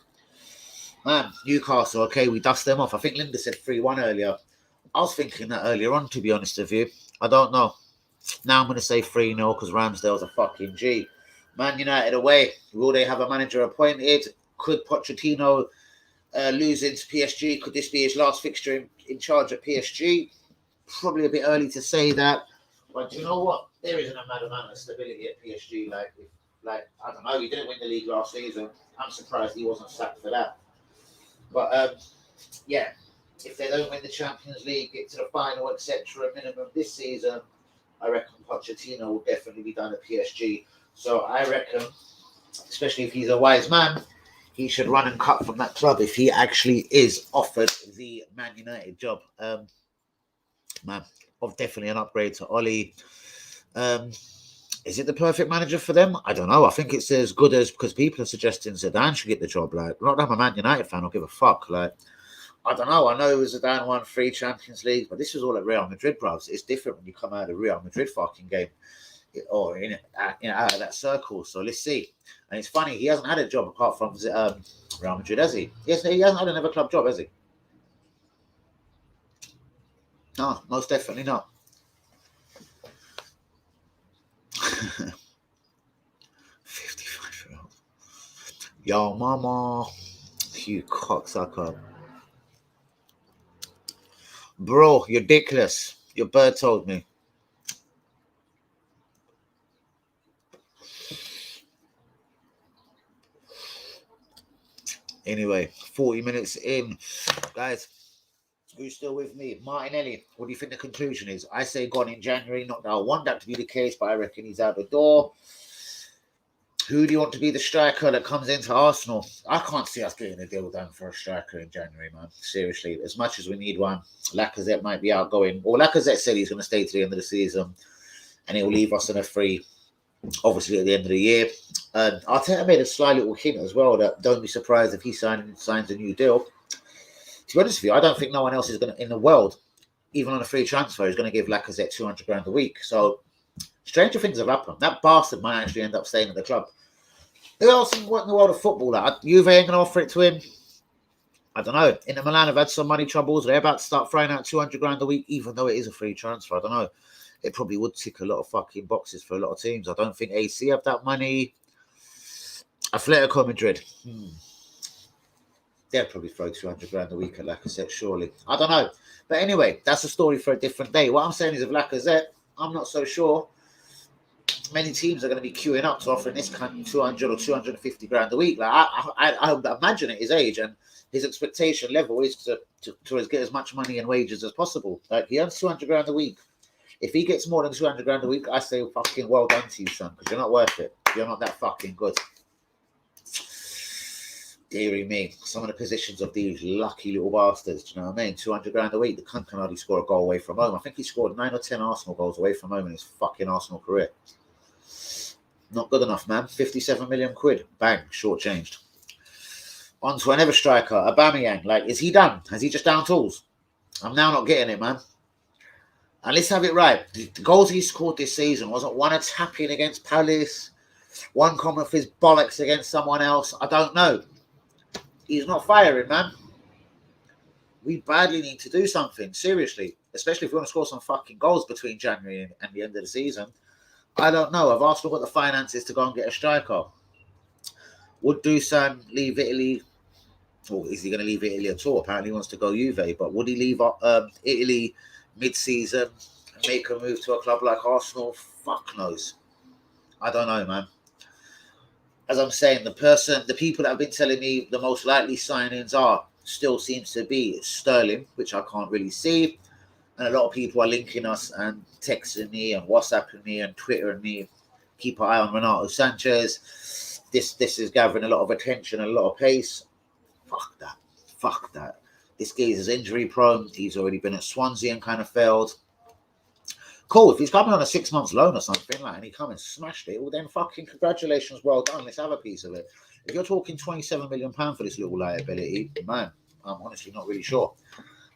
Man, Newcastle, okay, we dust them off. I think Linda said 3-1 earlier. I was thinking that earlier on, to be honest with you. I don't know. Now I'm going to say 3-0 because Ramsdale's a fucking G. Man United away. Will they have a manager appointed? Could Pochettino lose into PSG? Could this be his last fixture in charge at PSG? Probably a bit early to say that. But do you know what? There isn't a mad amount of stability at PSG. Like I don't know, he didn't win the league last season. I'm surprised he wasn't sacked for that. But, yeah, if they don't win the Champions League, get to the final, etc., minimum this season, I reckon Pochettino will definitely be done at PSG. So I reckon, especially if he's a wise man, he should run and cut from that club if he actually is offered the Man United job. Man, of definitely an upgrade to Ollie. Is it the perfect manager for them? I don't know. I think it's as good as, because people are suggesting Zidane should get the job. Like, not that I'm a Man United fan, I'll give a fuck. Like, I don't know. I know Zidane won 3 Champions League, but this was all at Real Madrid, bros. It's different when you come out of the Real Madrid fucking game or out of that circle. So let's see. And it's funny, he hasn't had a job apart from Real Madrid, has he? Yes, he hasn't had another club job, has he? No, most definitely not. 55-year-old. Yo, mama. You cocksucker. Bro, you're ridiculous. Your bird told me. Anyway, 40 minutes in. Guys, who's still with me? Martinelli, what do you think the conclusion is? I say gone in January. Not that I want that to be the case, but I reckon he's out the door. Who do you want to be the striker that comes into Arsenal? I can't see us getting a deal done for a striker in January, man. Seriously, as much as we need one, Lacazette might be outgoing. Or Lacazette said he's going to stay to the end of the season, and he'll leave us on a free, obviously, at the end of the year. And Arteta made a sly little hint as well that don't be surprised if he signs a new deal. To be honest with you, I don't think no one else is going to, in the world, even on a free transfer, is going to give Lacazette 200 grand a week. So, stranger things have happened. That bastard might actually end up staying at the club. Who else in the world of football? Like, Juve ain't going to offer it to him. I don't know. Inter Milan have had some money troubles. They're about to start throwing out 200 grand a week, even though it is a free transfer. I don't know. It probably would tick a lot of fucking boxes for a lot of teams. I don't think AC have that money. Atletico Madrid. They'll probably throw 200 grand a week at Lacazette, surely. I don't know. But anyway, that's a story for a different day. What I'm saying is, if Lacazette, I'm not so sure many teams are going to be queuing up to offering this kind of 200 or 250 grand a week. Like I imagine at his age and his expectation level is to get as much money and wages as possible. Like, he earns 200 grand a week. If he gets more than 200 grand a week, I say fucking well done to you, son, because you're not worth it. You're not that fucking good. Deary me, some of the positions of these lucky little bastards, do you know what I mean? 200 grand a week, the cunt can hardly score a goal away from home. I think he scored 9 or 10 Arsenal goals away from home in his fucking Arsenal career. Not good enough, man. 57 million quid. Bang, shortchanged. On to another striker, Aubameyang. Like, is he done? Has he just down tools? I'm now not getting it, man. And let's have it right. The goals he scored this season wasn't one attacking against Palace, one coming off his bollocks against someone else. I don't know. He's not firing, man. We badly need to do something, seriously. Especially if we want to score some fucking goals between January and the end of the season. I don't know. Have Arsenal got the finances to go and get a striker? Would Dusan leave Italy? Or is he going to leave Italy at all? Apparently he wants to go Juve. But would he leave Italy mid-season and make a move to a club like Arsenal? Fuck knows. I don't know, man. As I'm saying, the people that have been telling me the most likely signings still seems to be Sterling, which I can't really see. And a lot of people are linking us and texting me and WhatsApping me and Twittering me. Keep an eye on Renato Sanchez. This is gathering a lot of attention and a lot of pace. Fuck that. Fuck that. This guy is injury prone. He's already been at Swansea and kind of failed. Cool. If he's coming on a 6 months loan or something, like, and he come and smashed it, well then fucking congratulations, well done. Let's have a piece of it. If you're talking £27 million for this little liability, man, I'm honestly not really sure.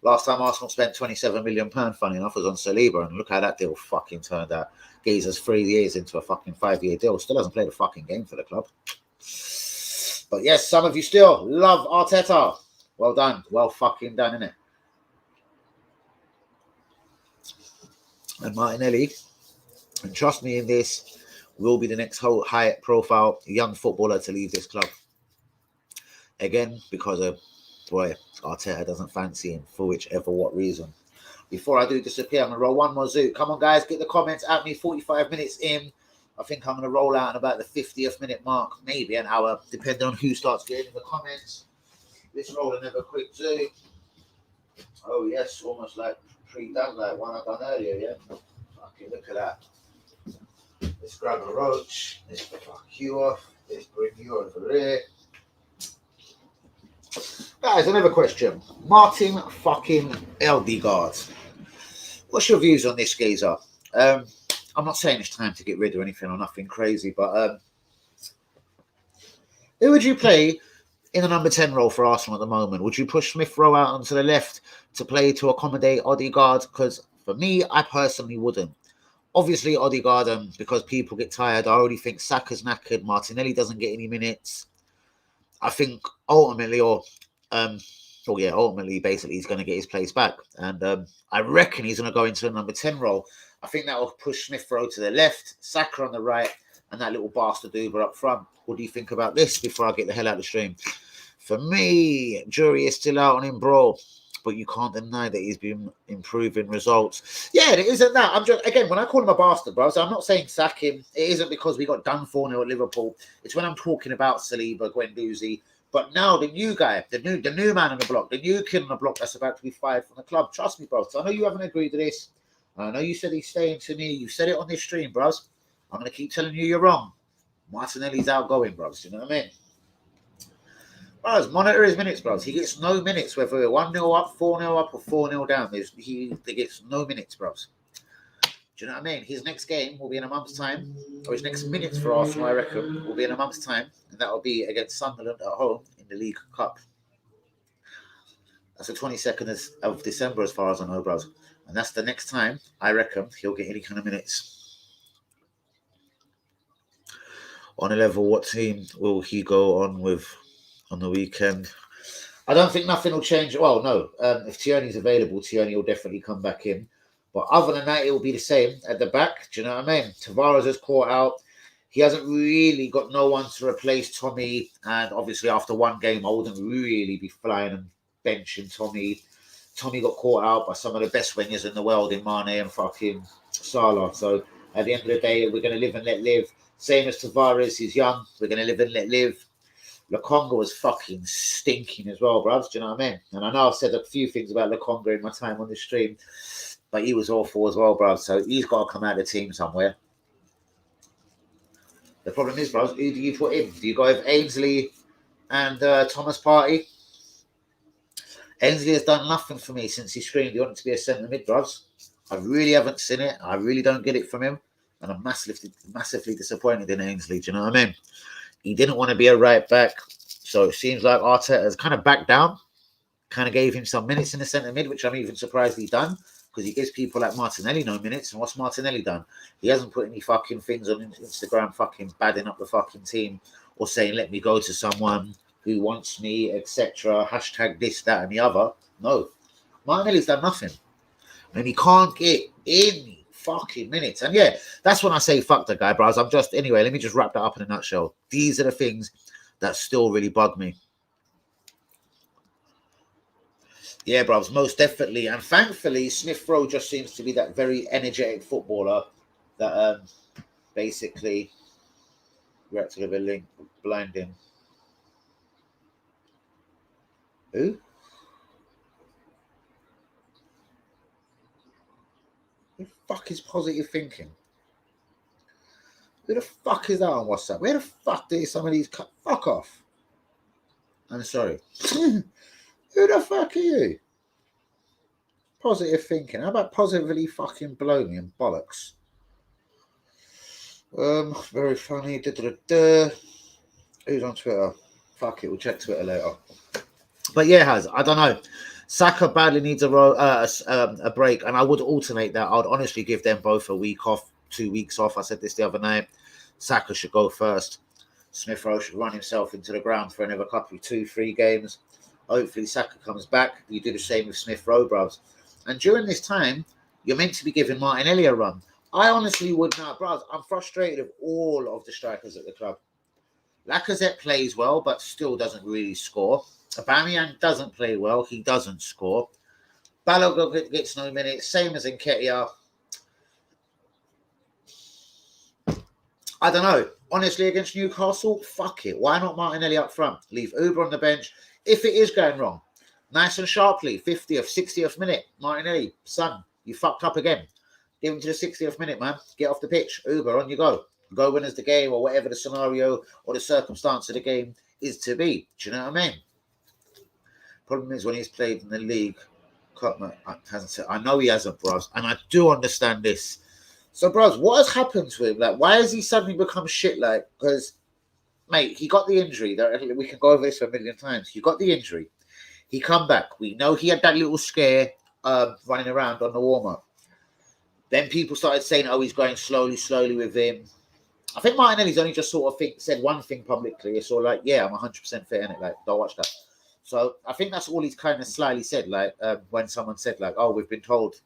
Last time Arsenal spent £27 million, funny enough, was on Saliba, and look how that deal fucking turned out. Geezer's 3 years into a fucking 5-year deal. Still hasn't played a fucking game for the club. But yes, some of you still love Arteta. Well done. Well fucking done, innit? And Martinelli, and trust me in this, will be the next whole high-profile young footballer to leave this club. Again, because of, Arteta doesn't fancy him for what reason. Before I do disappear, I'm going to roll one more zoot. Come on, guys, get the comments at me. 45 minutes in. I think I'm going to roll out at about the 50th minute mark, maybe an hour, depending on who starts getting in the comments. Let's roll another quick zoot. Oh, yes, almost like pre-done, like one I've done earlier, yeah? Fucking look at that. Let's grab a roach. Let's fuck you off. Let's bring you over here. Guys, another question. Martin fucking Eldegaard. What's your views on this, geezer? I'm not saying it's time to get rid or anything or nothing crazy, but who would you play in the number 10 role for Arsenal at the moment? Would you push Smith Rowe out onto the left to play to accommodate Odegaard? Because for me, I personally wouldn't. Obviously, Odegaard, because people get tired, I already think Saka's knackered. Martinelli doesn't get any minutes. I think ultimately, ultimately, basically, he's going to get his place back. And I reckon he's going to go into the number 10 role. I think that will push Smith Rowe to the left, Saka on the right, and that little bastard Uber up front. What do you think about this before I get the hell out of the stream? For me, jury is still out on him, bro. But you can't deny that he's been improving results. Yeah, it isn't that. I'm just, again, when I call him a bastard, bro, so I'm not saying sack him. It isn't because we got done 4-0 at Liverpool. It's when I'm talking about Saliba, Guendouzi. But now the new guy, the new man on the block, the new kid on the block that's about to be fired from the club. Trust me, bro. So I know you haven't agreed to this. I know you said he's staying to me. You said it on this stream, bros. I'm going to keep telling you you're wrong. Martinelli's outgoing, bros. You know what I mean? Bros, monitor his minutes, bros. He gets no minutes, whether we're 1-0 up, 4-0 up, or 4-0 down. He gets no minutes, bros. Do you know what I mean? His next game will be in a month's time, or his next minutes for Arsenal, I reckon, will be in a month's time, and that will be against Sunderland at home in the League Cup. That's the 22nd of December, as far as I know, bros. And that's the next time, I reckon, he'll get any kind of minutes. On a level, what team will he go on with on the weekend? I don't think nothing will change. Well, no. If Tierney's available, Tierney will definitely come back in. But other than that, it will be the same at the back. Do you know what I mean? Tavares has caught out. He hasn't really got no one to replace Tommy. And obviously, after one game, I wouldn't really be flying and benching Tommy. Tommy got caught out by some of the best wingers in the world in Mane and fucking Salah. So at the end of the day, we're going to live and let live. Same as Tavares, he's young. We're going to live and let live. Lokonga was fucking stinking as well, bruv. Do you know what I mean? And I know I've said a few things about Lokonga in my time on the stream, but he was awful as well, bruv. So he's got to come out of the team somewhere. The problem is, bruv, who do you put in? Do you go with Ainsley and Thomas Partey? Ainsley has done nothing for me since he screamed he wanted to be a centre mid, bruv. I really haven't seen it. I really don't get it from him. And I'm massively disappointed in Ainsley. Do you know what I mean? He didn't want to be a right back. So it seems like Arteta has kind of backed down, kind of gave him some minutes in the centre mid, which I'm even surprised he's done, because he gives people like Martinelli no minutes. And what's Martinelli done? He hasn't put any fucking things on Instagram fucking badding up the fucking team or saying, let me go to someone who wants me, etc. Hashtag this, that, and the other. No. Martinelli's done nothing. And he can't get any fucking minutes. And yeah, that's when I say fuck the guy, bros. Anyway, let me just wrap that up in a nutshell. These are the things that still really bug me. Yeah, bros, most definitely. And thankfully, Smith Rowe just seems to be that very energetic footballer that basically reacts to the link blinding. Who? Who the fuck is positive thinking? Who the fuck is that on WhatsApp? Where the fuck did some of these fuck off? I'm sorry. Who the fuck are you? Positive thinking. How about positively fucking blow me and bollocks? Very funny. Who's on Twitter? Fuck it, we'll check Twitter later. But yeah, I don't know. Saka badly needs a break, and I would alternate that. I'd honestly give them both a week off, 2 weeks off. I said this the other night. Saka should go first. Smith Rowe should run himself into the ground for another couple, 2-3 games. Hopefully Saka comes back. You do the same with Smith Rowe, bros. And during this time, you're meant to be giving Martinelli a run. I honestly would not, bros. I'm frustrated with all of the strikers at the club. Lacazette plays well, but still doesn't really score. Aubameyang doesn't play well. He doesn't score. Balogun gets no minutes. Same as Nketiah. I don't know. Honestly, against Newcastle, fuck it. Why not Martinelli up front? Leave Uber on the bench. If it is going wrong, nice and sharply, 50th, 60th minute, Martinelli, son, you fucked up again. Give him to the 60th minute, man. Get off the pitch. Uber, on you go. Go win as the game or whatever the scenario or the circumstance of the game is to be. Do you know what I mean? Problem is when he's played in the League hasn't said. I know he hasn't, bros, and I do understand this. So, bros, what has happened to him? Like, why has he suddenly become shit? Like, because, mate, he got the injury. We can go over this a million times. He got the injury. He come back. We know he had that little scare running around on the warm-up. Then people started saying, oh, he's going slowly with him. I think Martinelli's only just sort of said one thing publicly. It's all like, yeah, I'm 100% fit in it. Like, don't watch that. So I think that's all he's kind of slyly said. Like, when someone said, like, oh, we've been told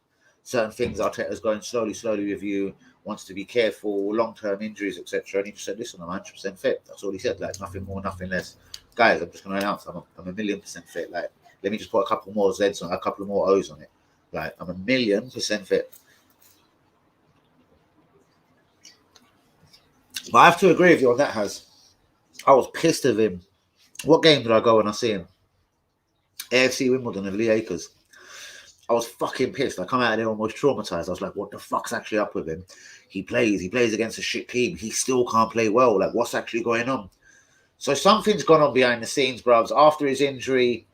certain things, Arteta's going slowly with you, wants to be careful, long-term injuries, etc. And he just said, listen, I'm 100% fit. That's all he said. Like, nothing more, nothing less. Guys, I'm just going to announce I'm a 1,000,000% fit. Like, let me just put a couple more Zs on, a couple more O's on it. Like, I'm 1,000,000% fit. But I have to agree with you on that, Has. I was pissed of him. What game did I go and I see him? AFC Wimbledon of Lee Akers. I was fucking pissed. I come out of there almost traumatized. I was like, what the fuck's actually up with him? He plays against a shit team. He still can't play well. Like, what's actually going on? So something's gone on behind the scenes, bruvs, after his injury.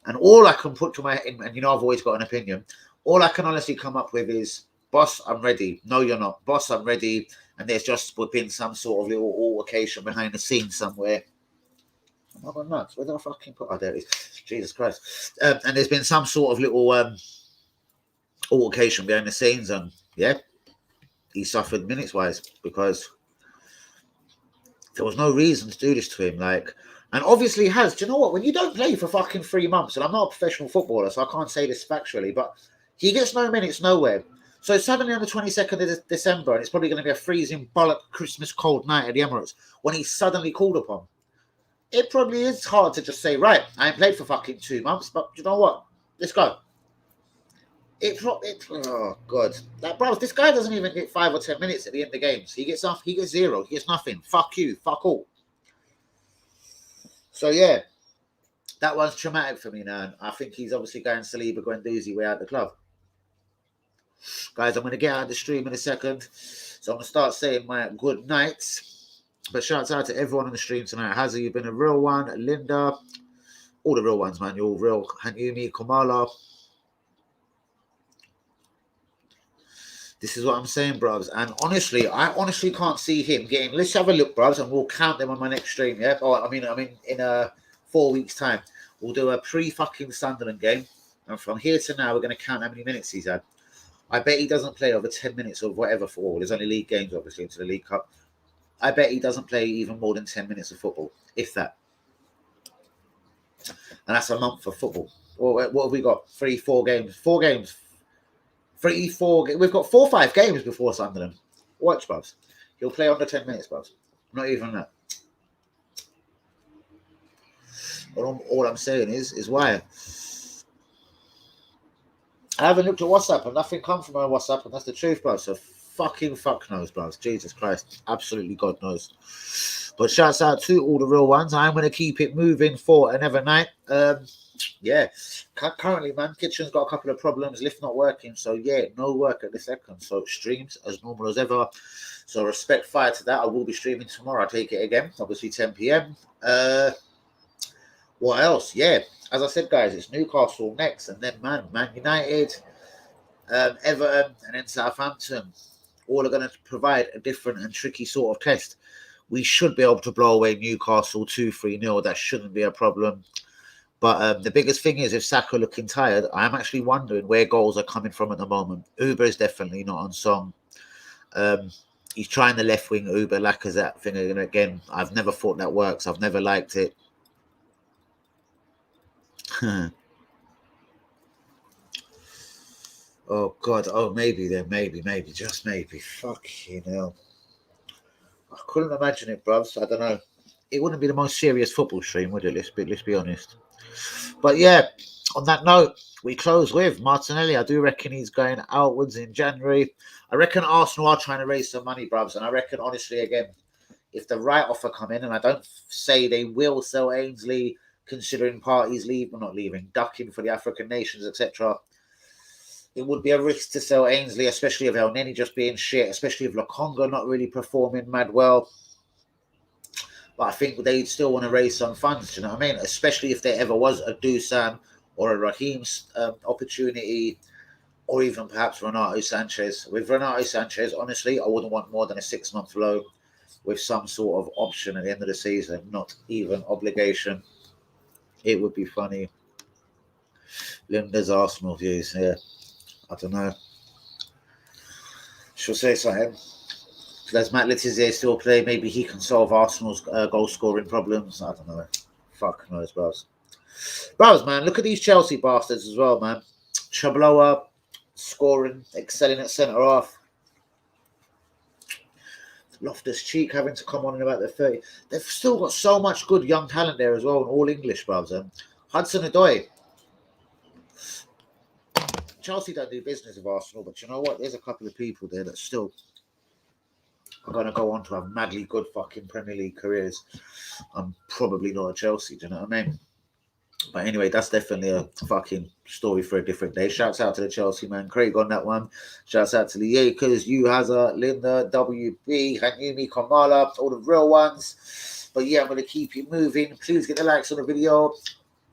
And all I can put to my head, and you know I've always got an opinion, all I can honestly come up with is, boss, I'm ready. No, you're not. Boss, I'm ready. And there's just been some sort of little altercation behind the scenes somewhere. I'm not nuts. Where did I fucking put? Oh, there it is. Jesus Christ. And there's been some sort of little altercation behind the scenes. And yeah, he suffered minutes-wise because there was no reason to do this to him. Like, and obviously has. Do you know what? When you don't play for fucking 3 months, and I'm not a professional footballer, so I can't say this factually, but he gets no minutes nowhere. So suddenly on the 22nd of December, and it's probably going to be a freezing bollock Christmas cold night at the Emirates, when he's suddenly called upon. It probably is hard to just say, right, I ain't played for fucking 2 months, but you know what? Let's go. Oh, God. Like, bro, this guy doesn't even get 5 or 10 minutes at the end of the games. He gets off, he gets 0, he gets nothing. Fuck you, fuck all. So, yeah, that one's traumatic for me now. I think he's obviously going Saliba Guendouzi way out the club. Guys, I'm going to get out of the stream in a second. So I'm going to start saying my good nights. But shouts out to everyone on the stream tonight. Hazza, you've been a real one. Linda, all the real ones, man. You're all real. Hanumi, Kamala. This is what I'm saying, bruvs. And honestly, I honestly can't see him getting... Let's have a look, bruvs, and we'll count them on my next stream, yeah? Oh, I mean, in 4 weeks' time. We'll do a pre-fucking Sunderland game. And from here to now, we're going to count how many minutes he's had. I bet he doesn't play over 10 minutes or whatever for all. There's only league games, obviously, into the League Cup. I bet he doesn't play even more than 10 minutes of football, if that. And that's a month of football. Well, what have we got? 3-4 games. 4 games. 3-4. We've got 4 or 5 games before Sunderland. Watch, bruvs. He'll play under 10 minutes, bruvs. Not even that. All I'm saying is why. I haven't looked at WhatsApp and nothing come from my WhatsApp, and that's the truth, bro. So fucking fuck knows, bro. Jesus Christ. Absolutely God knows. But shouts out to all the real ones. I'm going to keep it moving for another night. Yeah. Currently, man, kitchen's got a couple of problems. Lift not working. So, yeah, no work at the second. So, streams as normal as ever. So, respect fire to that. I will be streaming tomorrow. I'll take it again. Obviously, 10 p.m. What else? Yeah. As I said, guys, it's Newcastle next. And then, Man United, Everton, and then Southampton. All are going to provide a different and tricky sort of test. We should be able to blow away Newcastle 2-3-0. That shouldn't be a problem. But the biggest thing is, if Saka looking tired, I'm actually wondering where goals are coming from at the moment. Uber is definitely not on song. He's trying the left wing Uber Lacazette thing again. I've never thought that works. I've never liked it. Oh, God. Oh, maybe then. Maybe. Just maybe. Fucking hell. I couldn't imagine it, bruvs. I don't know. It wouldn't be the most serious football stream, would it? Let's be honest. But yeah, on that note, we close with Martinelli. I do reckon he's going outwards in January. I reckon Arsenal are trying to raise some money, bruvs. And I reckon, honestly, again, if the right offer come in, and I don't say they will sell Ainsley, considering parties ducking for the African nations, etc., it would be a risk to sell Ainsley, especially if El Neni just being shit, especially if Lokonga not really performing mad well. But I think they still want to raise some funds, do you know what I mean? Especially if there ever was a Dusan or a Raheem's opportunity, or even perhaps Renato Sanchez. With Renato Sanchez, honestly, I wouldn't want more than a 6-month loan with some sort of option at the end of the season, not even obligation. It would be funny. Linda's Arsenal views, yeah. I don't know. She'll say something. Does Matt Letizia still play? Maybe he can solve Arsenal's goal scoring problems. I don't know. Fuck knows, bros. Bros, man, look at these Chelsea bastards as well, man. Chabloa scoring, excelling at centre half. Loftus-Cheek having to come on in about the 30. They've still got so much good young talent there as well, and all English, bros. Hudson-Odoi. Chelsea don't do business with Arsenal, but you know what? There's a couple of people there that still are going to go on to have madly good fucking Premier League careers. I'm probably not a Chelsea, do you know what I mean? But anyway, that's definitely a fucking story for a different day. Shouts out to the Chelsea man, Craig on that one. Shouts out to the Yakers, you Hazard, Linda, WB, Hanumi, Kamala, all the real ones. But yeah, I'm going to keep you moving. Please get the likes on the video.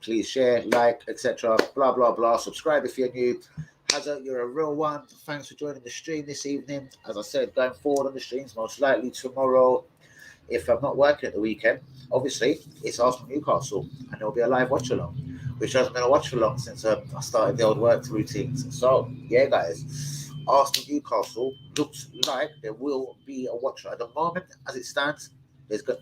Please share, like, etc. Blah, blah, blah. Subscribe if you're new. Hazard, you're a real one. Thanks for joining the stream this evening. As I said, going forward on the streams, most likely tomorrow, if I'm not working at the weekend, obviously, it's Arsenal Newcastle, and there'll be a live watch along, which I haven't been a watch along since I started the old work routines. So, yeah, guys, Arsenal Newcastle looks like there will be a watch at the moment. As it stands, there's going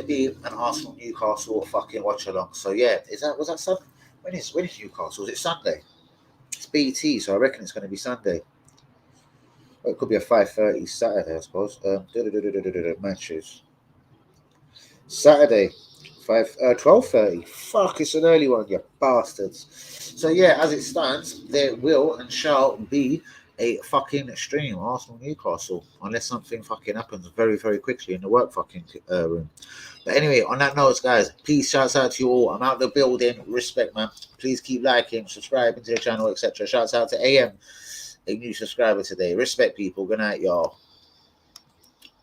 to be an Arsenal Newcastle fucking watch along. So yeah, was that Sunday? When is Newcastle? Is it Sunday? It's BT, so I reckon it's going to be Sunday. Well, it could be a 5:30 Saturday, I suppose. Matches. Saturday, 12:30. Fuck, it's an early one, you bastards. So yeah, as it stands, there will and shall be a fucking stream, Arsenal Newcastle, unless something fucking happens very, very quickly in the work fucking room. But anyway, on that note, guys, peace, shouts out to you all. I'm out the building. Respect, man. Please keep liking, subscribing to the channel, etc. Shouts out to AM, a new subscriber today. Respect, people. Good night, y'all.